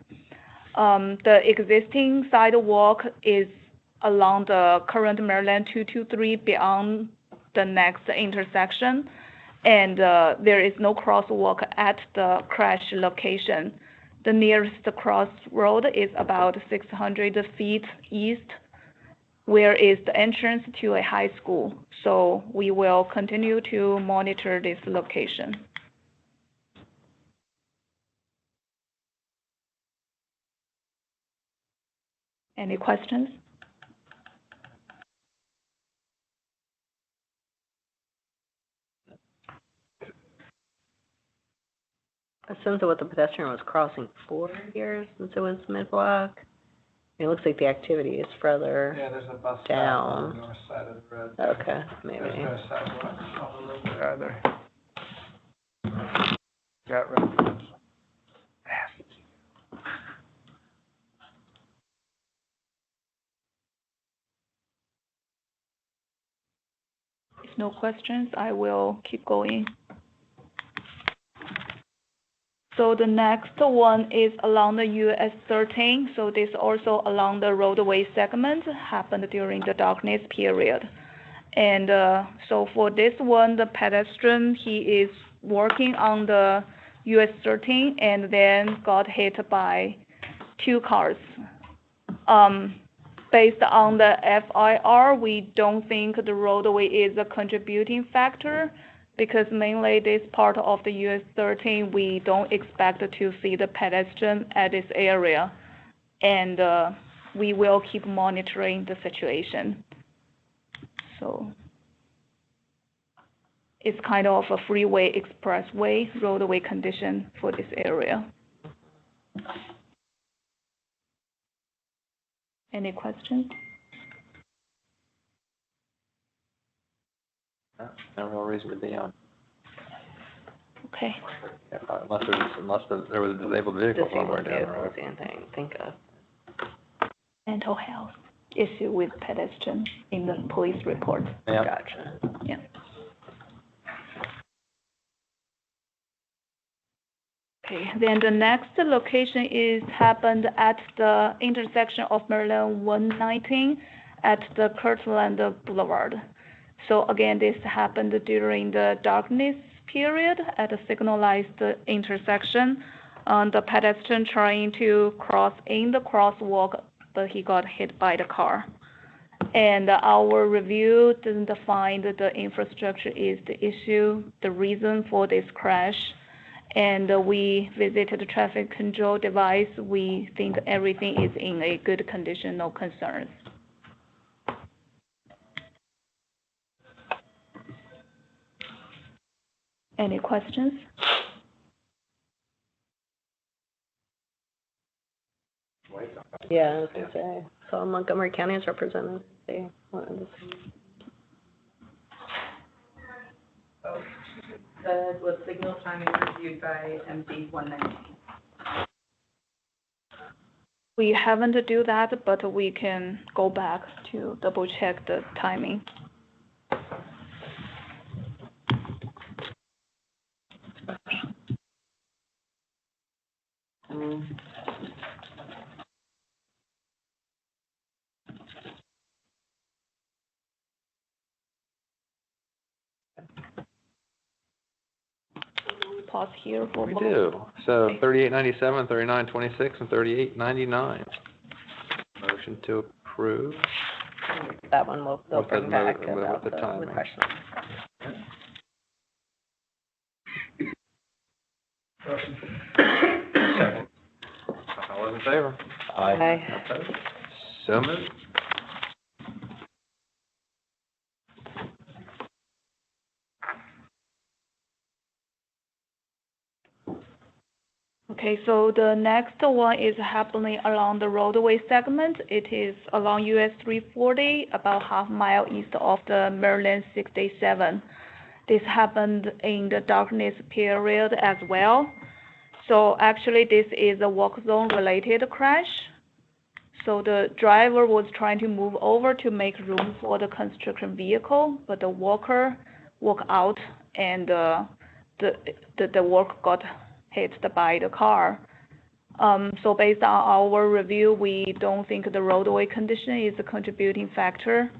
The existing sidewalk is along the current Maryland 223 beyond the next intersection, and there is no crosswalk at the crash location. The nearest crossroad is about 600 feet east, where is the entrance to a high school. So we will continue to monitor this location. Any questions? Since what the pedestrian was crossing 4 years since it was mid-block, it looks like the activity is further there's a bus down. stop on the north side of the road. Okay, maybe. There's no sidewalk on the road either. Got residents. If no questions, I will keep going. So the next one is along the US 13. So this also along the roadway segment happened during the darkness period. And so for this one, the pedestrian, he is working on the US 13 and then got hit by 2 cars. Based on the FIR, we don't think the roadway is a contributing factor, because mainly this part of the US 13, we don't expect to see the pedestrian at this area. And we will keep monitoring the situation. So it's kind of a freeway expressway roadway condition for this area. Any questions? No real reason to be on. Okay. Unless there was a disabled vehicle somewhere down the road. Anything think of. Mental health issue with pedestrian in the police report. Yeah. Gotcha. Yeah. Okay, then the next location is happened at the intersection of Maryland 119 at the Kirtland Boulevard. So again, this happened during the darkness period at a signalized intersection. The pedestrian trying to cross in the crosswalk, but he got hit by the car. And our review doesn't find that the infrastructure is the issue, the reason for this crash. And we visited the traffic control device. We think everything is in a good condition, no concerns. Any questions? Yeah, I was gonna say, so Montgomery County is represented, they wanted to see. Was signal timing reviewed by MD 119? We haven't do that, but we can go back to double check the timing. Pause here for We both. do. So 3897, 3926, and 3899. Motion to approve. That one they'll With the bring back note- with about the the timing. questions. Second. All those in favor? Aye. Opposed? So moved. Okay, so the next one is happening along the roadway segment. It is along US 340, about half mile east of the Maryland 67. This happened in the darkness period as well. So actually this is a walk zone related crash. So the driver was trying to move over to make room for the construction vehicle, but the walker walked out and the work got hit by the car. So based on our review, we don't think the roadway condition is a contributing factor.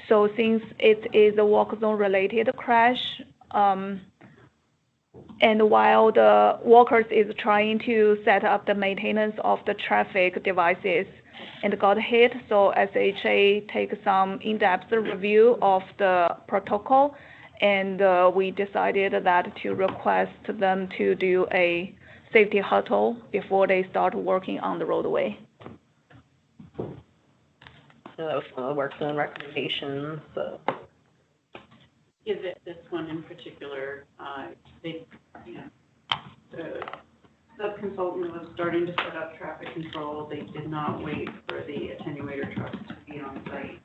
So since it is a walk zone related crash, and while the workers is trying to set up the maintenance of the traffic devices and got hit, so SHA take some in-depth review of the protocol, and we decided that to request them to do a safety huddle before they start working on the roadway. So that was one of the work zone recommendations, so. Is it this one in particular, the sub-consultant was starting to set up traffic control. They did not wait for the attenuator trucks to be on site.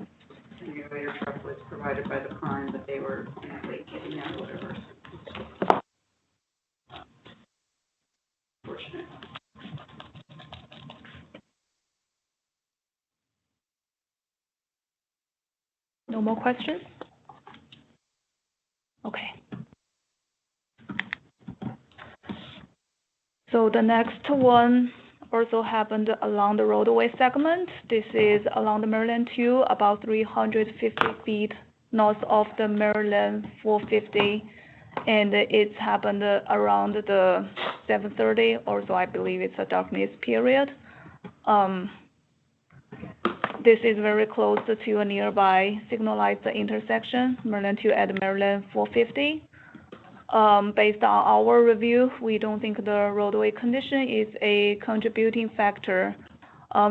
Attenuator truck was provided by the prime, but they were late getting there or whatever. Fortunate. No more questions? Okay. So the next one also happened along the roadway segment. This is along the Maryland 2, about 350 feet north of the Maryland 450. And it's happened around the 7:30 or so, I believe it's a darkness period. This is very close to a nearby signalized intersection, Maryland 2 at Maryland 450. Based on our review, we don't think the roadway condition is a contributing factor.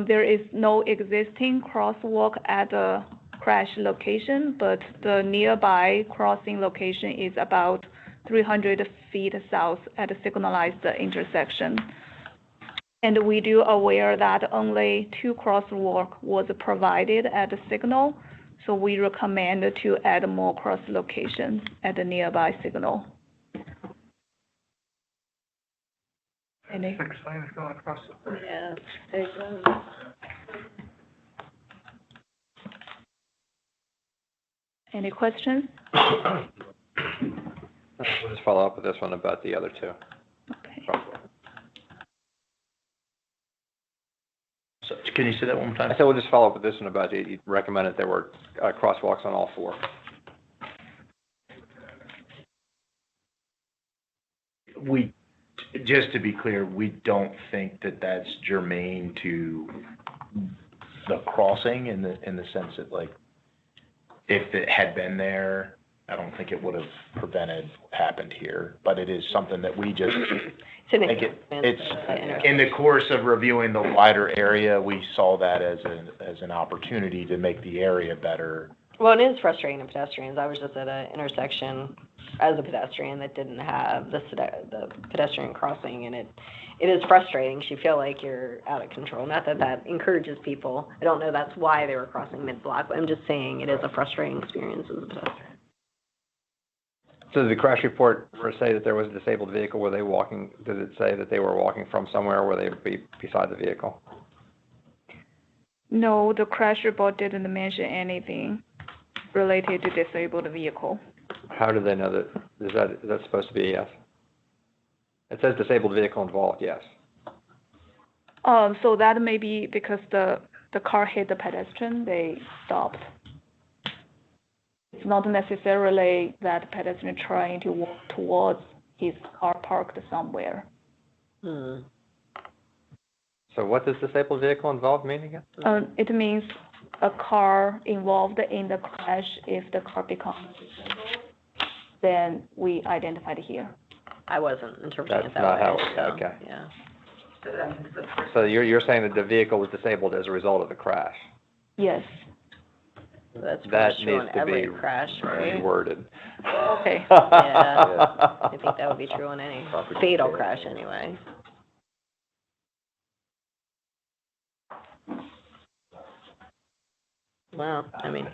There is no existing crosswalk at the crash location, but the nearby crossing location is about 300 feet south at a signalized intersection. And we do aware that only 2 crosswalk was provided at the signal, so we recommend to add more cross locations at the nearby signal. Any? 6 lanes going across the bridge. Yeah, there's Any questions? We'll just follow up with this one about the other two. Okay. So, can you say that one more time? I said we'll just follow up with this one about you recommended there were crosswalks on all 4. just to be clear, we don't think that that's germane to the crossing in the sense that, like, if it had been there, I don't think it would have prevented what happened here. But it is something that we just think it's in the course of reviewing the wider area, we saw that as an opportunity to make the area better. Well, it is frustrating to pedestrians. I was just at an intersection as a pedestrian that didn't have the pedestrian crossing, and it is frustrating. You feel like you're out of control. Not that that encourages people. I don't know that's why they were crossing mid-block, but I'm just saying it is a frustrating experience as a pedestrian. So did the crash report say that there was a disabled vehicle? Were they walking, did it say that they were walking from somewhere where they would be beside the vehicle? No, the crash report didn't mention anything related to disabled vehicle. How do they know that? Is that supposed to be a yes? It says disabled vehicle involved, yes. So that may be because the car hit the pedestrian, they stopped. It's not necessarily that pedestrian trying to walk towards his car parked somewhere. So what does disabled vehicle involved mean again? It means a car involved in the crash. If the car becomes disabled, then we identified here. I wasn't interpreting it that not way. how, so, okay. Yeah. So you're saying that the vehicle was disabled as a result of the crash? Yes. That's That true needs on to every be crash, right? reworded. Okay. Yeah. I think that would be true on any fatal crash anyway. Well, I mean.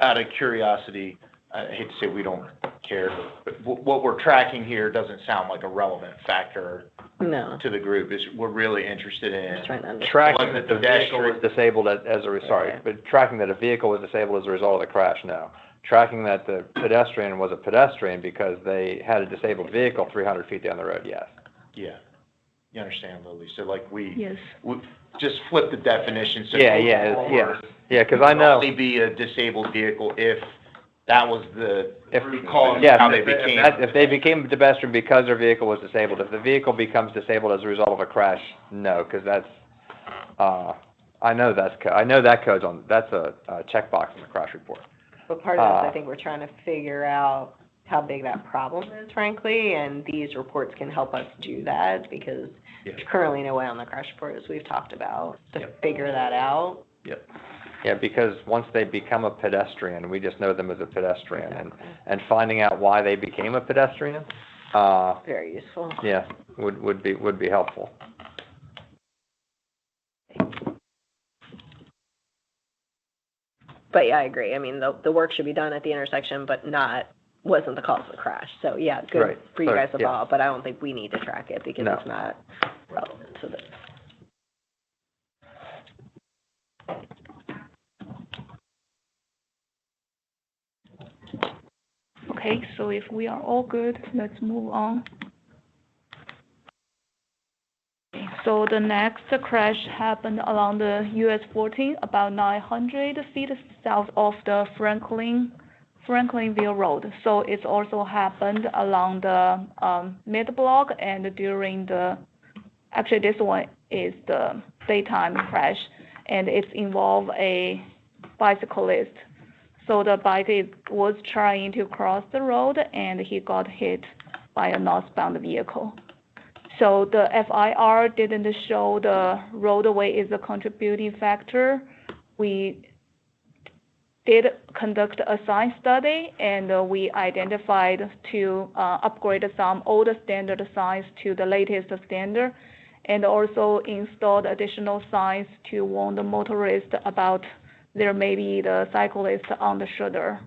Out of curiosity, I hate to say we don't care, but what we're tracking here doesn't sound like a relevant factor to the group. We're really interested in tracking that the vehicle was disabled tracking that a vehicle was disabled as a result of the crash, no. Tracking that the pedestrian was a pedestrian because they had a disabled vehicle 300 feet down the road, yes. Yeah. You understand, Lily? So like we Yes. just flip the definition. So Yeah, because I know. Only be a disabled vehicle if that was the how they became. If they became a pedestrian because their vehicle was disabled. If the vehicle becomes disabled as a result of a crash, no, because that's, I know that code's on, that's a checkbox in the crash report. But part of this, I think we're trying to figure out how big that problem is, frankly, and these reports can help us do that because there's currently no way on the crash report, as we've talked about, to figure that out. Yep. Yeah, because once they become a pedestrian, we just know them as a pedestrian, and finding out why they became a pedestrian, very useful. Yeah, would be helpful. But yeah, I agree. I mean, the work should be done at the intersection, but wasn't the cause of the crash. So yeah, good for you guys to follow, but I don't think we need to track it because it's not relevant to this. Okay, so if we are all good, let's move on. Okay, so the next crash happened along the US 14, about 900 feet south of the Franklinville Road. So it's also happened along the mid-block and during actually this one is the daytime crash, and it's involved a bicyclist. So the bike was trying to cross the road and he got hit by a northbound vehicle. So the FIR didn't show the roadway is a contributing factor. We did conduct a science study and we identified to upgrade some older standard signs to the latest standard and also installed additional signs to warn the motorist about there may be the cyclist on the shoulder.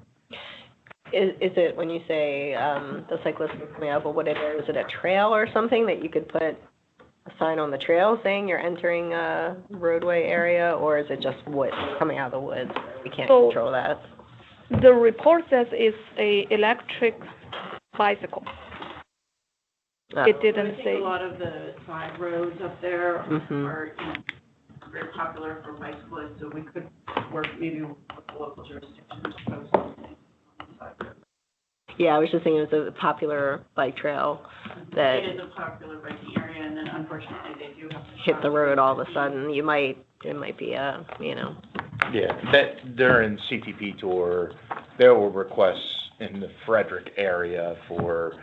Is it, when you say the cyclist is coming up, what is it a trail or something that you could put a sign on the trail saying you're entering a roadway area, or is it just wood coming out of the woods? We can't control that. The report says it's a electric bicycle. It didn't say. A lot of the side roads up there are very popular for bicyclists, so we could work maybe with the local jurisdiction to post something on the side road. Yeah, I was just thinking it's a popular bike trail that It is a popular biking area, and then unfortunately, they do have to hit the road all of a sudden. It might be a, Yeah, that during CTP tour, there were requests in the Frederick area for,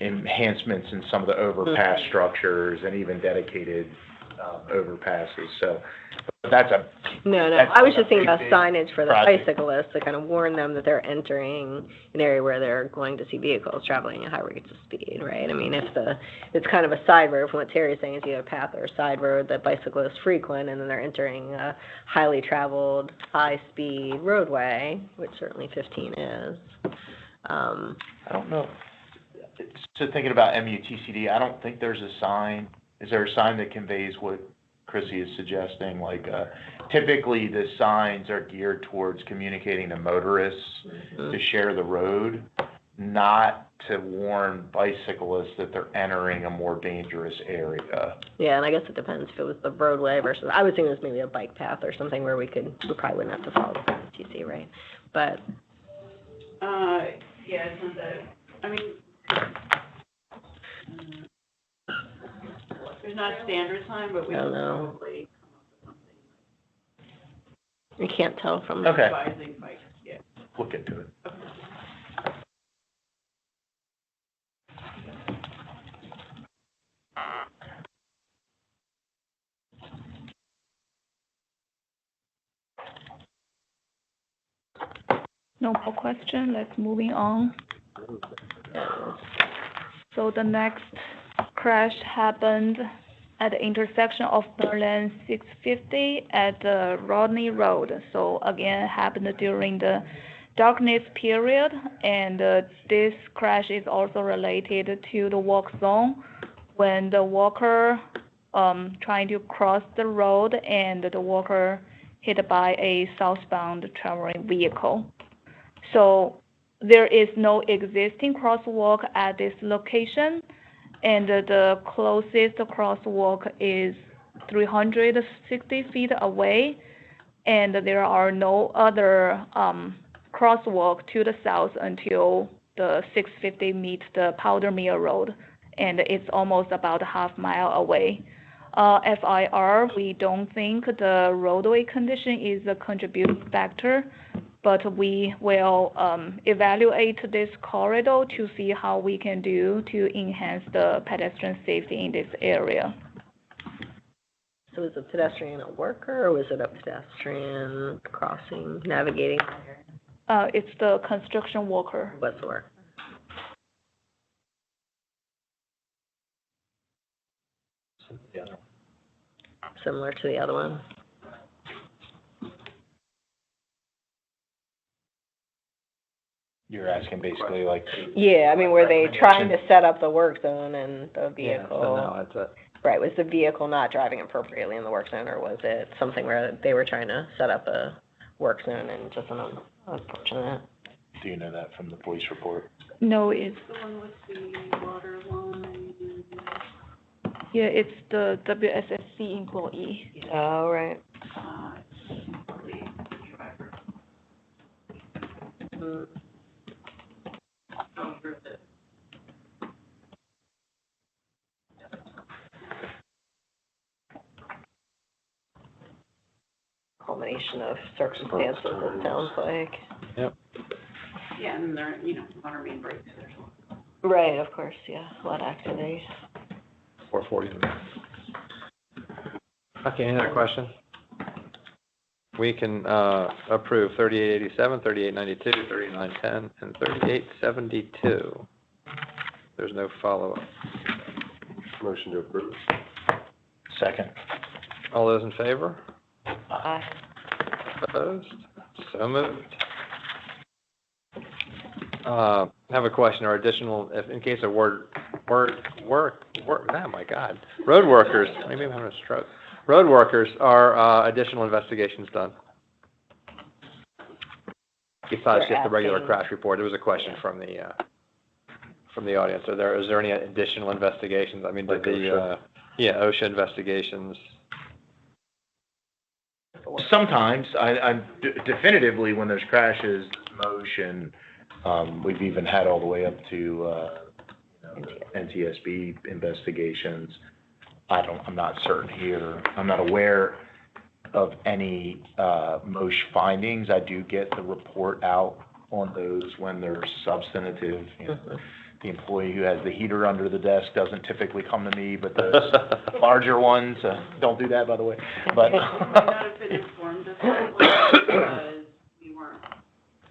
enhancements in some of the overpass structures and even dedicated overpasses. So that's a. No, that's I was just a thinking about big signage for the project. bicyclists to kind of warn them that they're entering an area where they're going to see vehicles traveling at high rates of speed, right? I mean, it's kind of a side road, from what Terry's saying, is either a path or a side road that bicyclists frequent, and then they're entering a highly traveled, high-speed roadway, which certainly 15 is. I don't know. So thinking about MUTCD, I don't think there's a sign. Is there a sign that conveys what Chrissy is suggesting? Like, typically the signs are geared towards communicating to motorists to share the road, not to warn bicyclists that they're entering a more dangerous area. Yeah, and I guess it depends if it was the roadway versus, I was thinking it was maybe a bike path or something where we probably wouldn't have to follow the TC, right? But. Yeah, it's not that, I mean, there's not a standard sign, but we I don't can know. probably You can't tell from. Okay. advising bikes, yeah. Look into it. No more question. Let's moving on. So the next crash happened at the intersection of Maryland 650 at Rodney Road. So again, happened during the darkness period, and this crash is also related to the walk zone when the walker trying to cross the road and the walker hit by a southbound traveling vehicle. So there is no existing crosswalk at this location, and the closest crosswalk is 360 feet away, and there are no other crosswalk to the south until the 650 meets the Powder Mill Road, and it's almost about a half mile away. FIR, we don't think the roadway condition is a contributing factor, but we will evaluate this corridor to see how we can do to enhance the pedestrian safety in this area. So was a pedestrian a worker, or was it a pedestrian crossing, navigating? It's the construction worker. What's the work? The other one. Similar to the other one? You're asking basically like. Yeah, I mean, were they trying to set up the work zone and the vehicle? So now it's a. Right, was the vehicle not driving appropriately in the work zone, or was it something where they were trying to set up a work zone and just unfortunate? Do you know that from the police report? No, it's The one with the water line. yeah, it's the WSSC employee. Oh, right. Culmination of circumstances, it sounds like. Yep. Yeah, and they're, water main breaks, there's Right, of course, yeah, a lot of activities. 4:40. Okay, any other question? We can approve 3887, 3892, 3910, and 3872. There's no follow-up. Motion to approve. Second. All those in favor? Aye. Opposed? So moved. Have a question or additional, if in case of work, oh my God, road workers, maybe I'm having a stroke. Road workers are additional investigations done. Besides just the regular crash report, there was a question from the audience. Is there any additional investigations? I mean, did the, OSHA investigations, sometimes, definitively, when there's crashes, motion, we've even had all the way up to, NTSB investigations. I'm not certain here. I'm not aware of any, MOSH findings. I do get the report out on those when they're substantive. The employee who has the heater under the desk doesn't typically come to me, but those larger ones, don't do that, by the way. But We might not have been informed of that because we weren't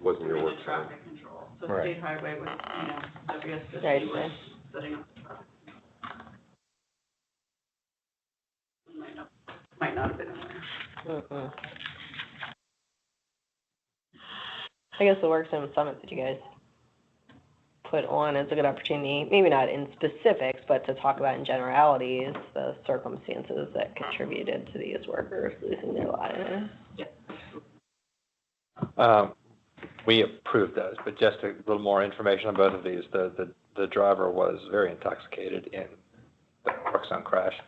Wasn't your doing work the session. traffic control. So Right. State Highway was, WSSC Right. was setting up the traffic. We might not have been aware. I guess the Work Zone Summit that you guys put on is a good opportunity, maybe not in specifics, but to talk about in generalities, the circumstances that contributed to these workers losing their lives. We approved those, but just a little more information on both of these. The driver was very intoxicated in the work zone crash.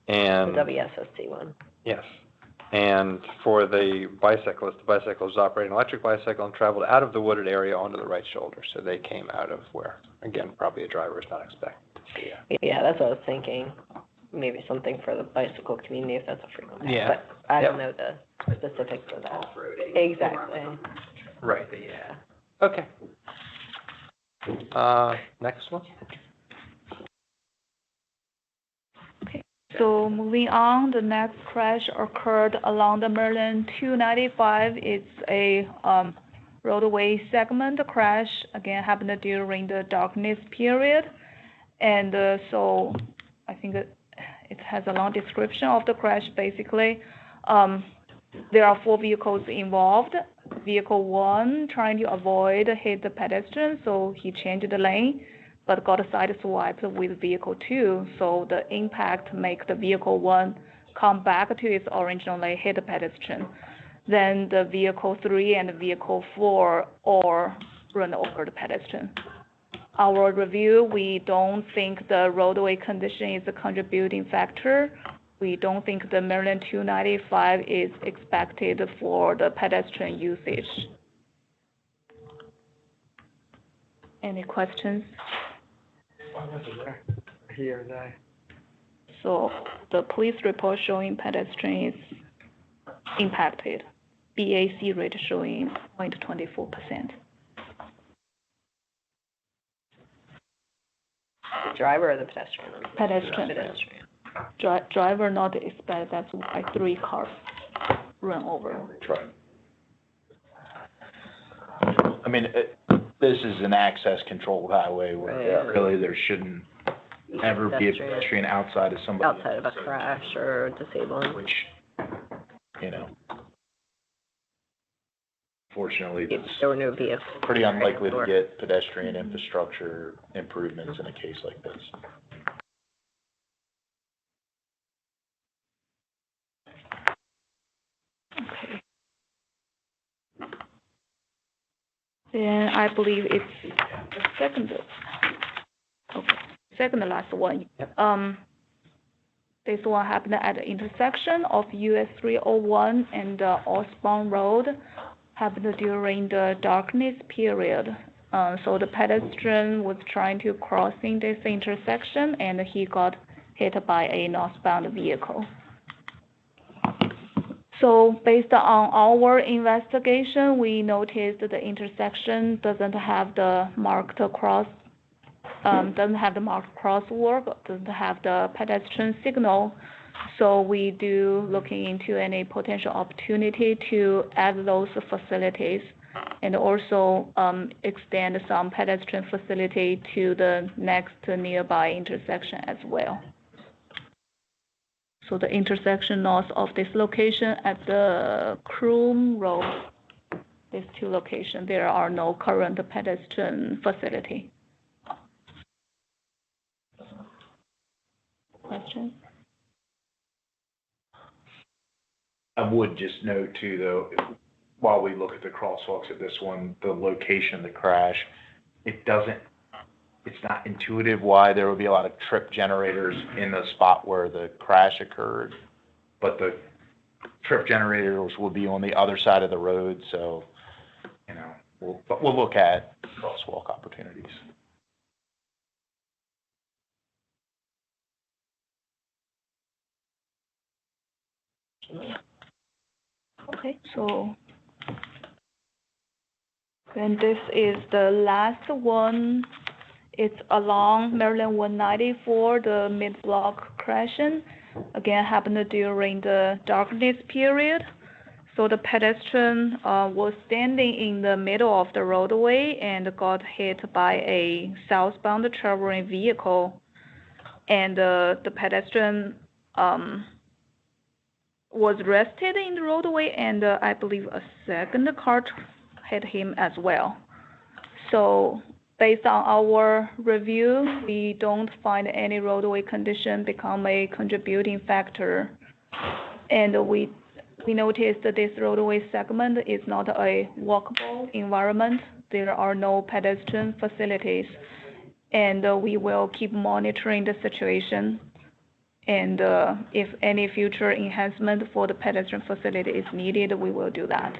And The WSSC one. yes. And for the bicyclist was operating an electric bicycle and traveled out of the wooded area onto the right shoulder. So they came out of where, again, probably a driver is not expected to see. Yeah, that's what I was thinking. Maybe something for the bicycle community if that's a frequent path. Yeah. But I don't know the specifics of that. Exactly. Right, Yeah. Okay. Next one. So moving on, the next crash occurred along the Maryland 295. It's a roadway segment crash, again, happened during the darkness period. And so I think it has a long description of the crash, basically. There are 4 vehicles involved. Vehicle 1 trying to avoid hit the pedestrian, so he changed the lane, but got sideswiped with vehicle 2. So the impact make the vehicle 1 come back to its original lane, hit the pedestrian. Then the vehicle 3 and the vehicle 4 all run over the pedestrian. Our review, we don't think the roadway condition is a contributing factor. We don't think the Maryland 295 is expected for the pedestrian usage. Any questions? Here, there. So the police report showing pedestrian is impacted. BAC rate showing 0.24%. The driver or the pedestrian? Pedestrian. Driver not expect, that's why 3 cars run over. Try. I mean, this is an access controlled highway where really there shouldn't ever be a pedestrian outside of somebody. Outside of a crash or disabling. Which, fortunately, there were no vehicles. Pretty unlikely to get pedestrian infrastructure improvements in a case like this. Okay. Then I believe it's the second to last one. This one happened at the intersection of US 301 and Osborne Road. Happened during the darkness period. So the pedestrian was trying to crossing this intersection and he got hit by a northbound vehicle. So based on our investigation, we noticed that the intersection doesn't have the marked crosswalk, doesn't have the pedestrian signal. So we do looking into any potential opportunity to add those facilities and also extend some pedestrian facility to the next nearby intersection as well. So the intersection north of this location at the Croom Road, these 2 locations, there are no current pedestrian facility. Questions? I would just note too, though, while we look at the crosswalks at this one, the location of the crash, it's not intuitive why there would be a lot of trip generators in the spot where the crash occurred, but the trip generators will be on the other side of the road, so, you know, we'll look at crosswalk opportunities. Okay, so then this is the last one. It's along Maryland 194, the mid-block crashing. Again, happened during the darkness period. So the pedestrian was standing in the middle of the roadway and got hit by a southbound traveling vehicle. And the pedestrian was rested in the roadway, and I believe a second car hit him as well. So based on our review, we don't find any roadway condition become a contributing factor. And we noticed that this roadway segment is not a walkable environment. There are no pedestrian facilities. And we will keep monitoring the situation. And if any future enhancement for the pedestrian facility is needed, we will do that.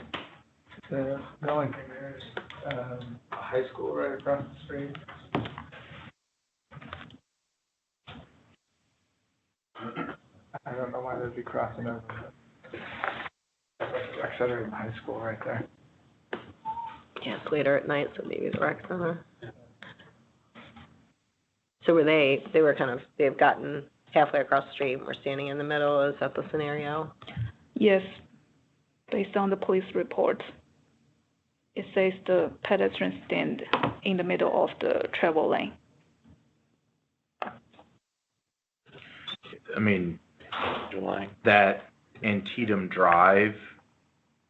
The only thing there is a high school right across the street. I don't know why they'd be crossing over. Rec center and high school right there. Yeah, it's later at night, so maybe the rec center. So they've gotten halfway across the street and we're standing in the middle. Is that the scenario? Yes, based on the police report. It says the pedestrian stand in the middle of the travel lane. I mean, that Antietam Drive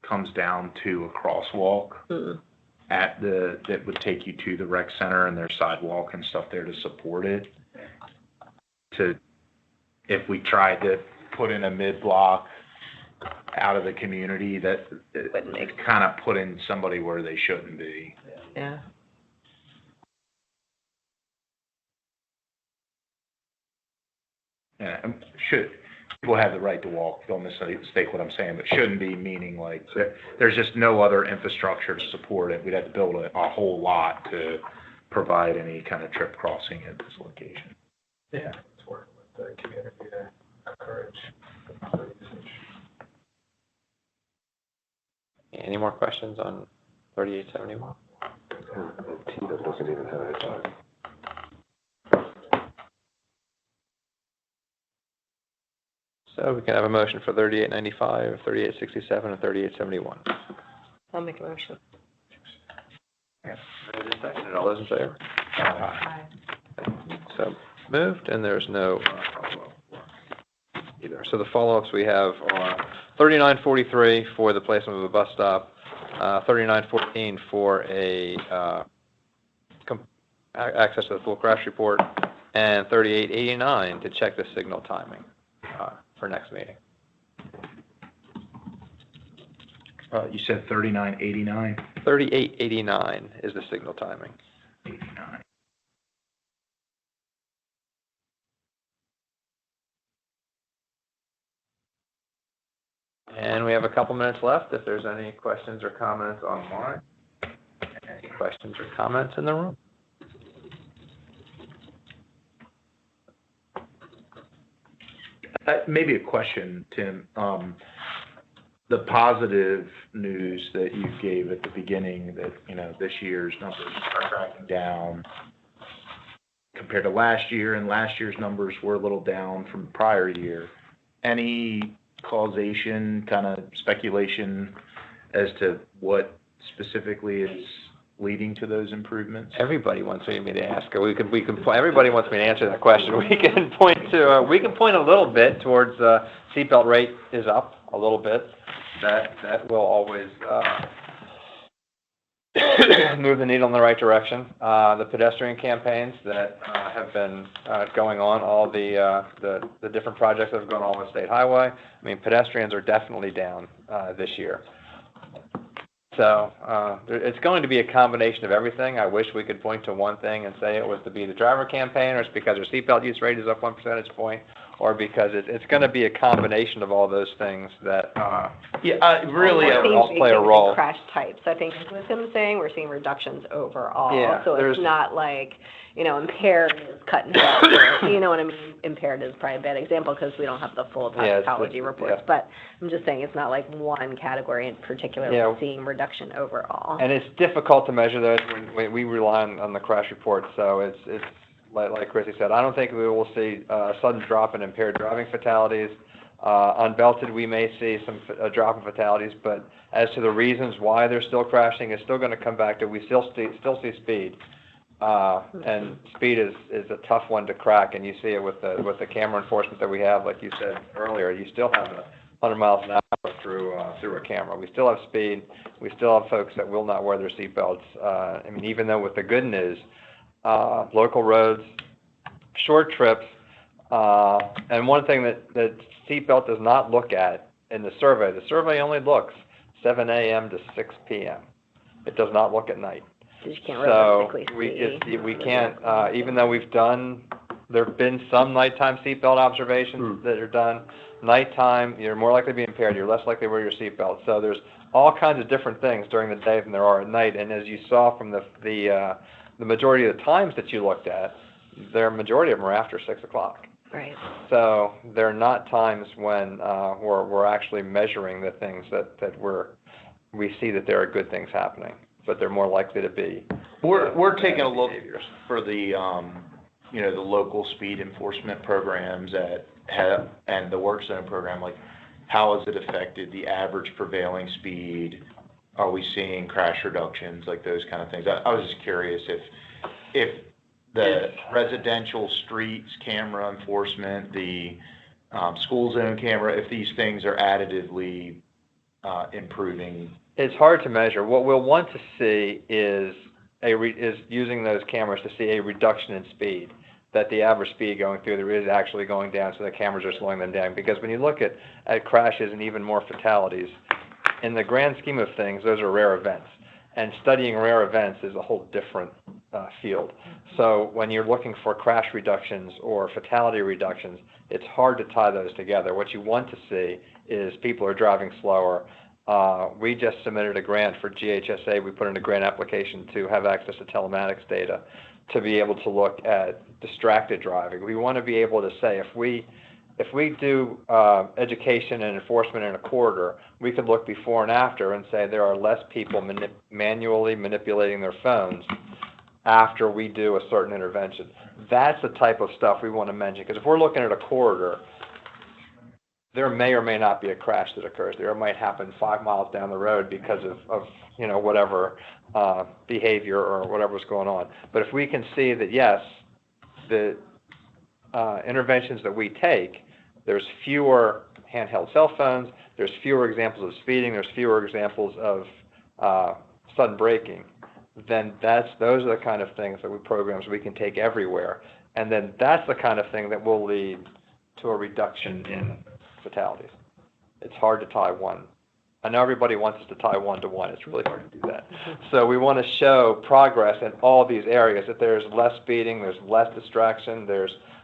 comes down to a crosswalk that would take you to the rec center, and there's sidewalk and stuff there to support it. If we tried to put in a mid-block out of the community, that it's kind of putting somebody where they shouldn't be. Yeah. Yeah, people have the right to walk, don't necessarily mistake what I'm saying, but shouldn't be meaning like, there's just no other infrastructure to support it. We'd have to build a whole lot to provide any kind of trip crossing at this location. Yeah, it's working with the community to encourage the usage. Any more questions on 3871? TDOT doesn't even have it. So we can have a motion for 3895, 3867, and 3871. I'll make a motion. All those in favor? Aye. So moved, and there's no follow-up either. So the follow-ups we have are 3943 for the placement of a bus stop, 3914 for access to the full crash report, and 3889 to check the signal timing for next meeting. You said 3989? 3889 is the signal timing. 89. And we have a couple minutes left if there's any questions or comments online. Any questions or comments in the room? Maybe a question, Tim. The positive news that you gave at the beginning that, this year's numbers are tracking down compared to last year, and last year's numbers were a little down from the prior year. Any causation, kind of speculation as to what specifically is leading to those improvements? Everybody wants me to ask. Everybody wants me to answer that question. We can point a little bit towards seatbelt rate is up a little bit. That will always move the needle in the right direction. The pedestrian campaigns that have been going on, all the different projects that have gone on with State Highway. I mean, pedestrians are definitely down this year. So it's going to be a combination of everything. I wish we could point to one thing and say it was to be the driver campaign, or it's because our seatbelt use rate is up 1 percentage point, or because it's going to be a combination of all those things that all play a role. Crash types. I think with him saying we're seeing reductions overall. Yeah, so it's not like, impaired is cut in half. You know what I mean? Impaired is probably a bad example because we don't have the full toxicology reports. Yeah. But I'm just saying it's not like one category in particular seeing reduction overall. And it's difficult to measure those when we rely on the crash reports. So it's like Chrissy said, I don't think we will see a sudden drop in impaired driving fatalities. Unbelted, we may see a drop in fatalities, but as to the reasons why they're still crashing, it's still going to come back to we still see speed. And speed is a tough one to crack, and you see it with the camera enforcement that we have. Like you said earlier, you still have 100 miles an hour through a camera. We still have speed. We still have folks that will not wear their seatbelts. Even though with the good news, local roads, short trips, and one thing that seatbelt does not look at in the survey only looks 7 a.m. to 6 p.m. It does not look at night. You can't realistically see. We can't, even though there have been some nighttime seatbelt observations that are done. Nighttime, you're more likely to be impaired. You're less likely to wear your seatbelt. So there's all kinds of different things during the day than there are at night. And as you saw from the majority of the times that you looked at, the majority of them are after 6 o'clock. Right. So they're not times when we're actually measuring the things that we see that there are good things happening, but they're more likely to be. We're taking a look for the the local speed enforcement programs and the work zone program. Like, how has it affected the average prevailing speed? Are we seeing crash reductions, like those kind of things? I was just curious if the residential streets camera enforcement, the school zone camera, if these things are additively improving. It's hard to measure. What we'll want to see is using those cameras to see a reduction in speed, that the average speed going through there is actually going down, so the cameras are slowing them down. Because when you look at crashes and even more fatalities, in the grand scheme of things, those are rare events. And studying rare events is a whole different field. So when you're looking for crash reductions or fatality reductions, it's hard to tie those together. What you want to see is people are driving slower. We just submitted a grant for GHSA. We put in a grant application to have access to telematics data to be able to look at distracted driving. We want to be able to say if we do education and enforcement in a corridor, we could look before and after and say there are less people manually manipulating their phones after we do a certain intervention. That's the type of stuff we want to mention, because if we're looking at a corridor, there may or may not be a crash that occurs there. It might happen 5 miles down the road because of whatever behavior or whatever's going on. But if we can see that, yes, the interventions that we take, there's fewer handheld cell phones, there's fewer examples of speeding, there's fewer examples of sudden braking, then those are the kind of things that programs we can take everywhere. And then that's the kind of thing that will lead to a reduction in fatalities. It's hard to tie one. I know everybody wants us to tie one-to-one. It's really hard to do that. So we want to show progress in all these areas, that there's less speeding, there's less distraction,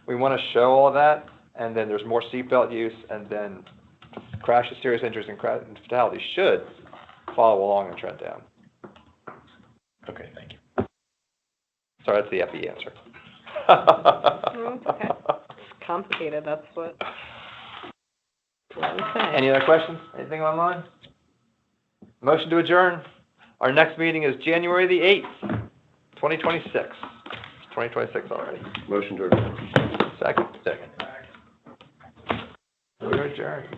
we want to show all of that, and then there's more seatbelt use, and then crashes, serious injuries, and fatalities should follow along and trend down. Okay, thank you. Sorry, that's the FE answer. Okay. It's complicated, that's what I'm saying. Any other questions? Anything online? Motion to adjourn. Our next meeting is January the 8th, 2026. It's 2026 already. Motion to adjourn. Second. We're adjourned.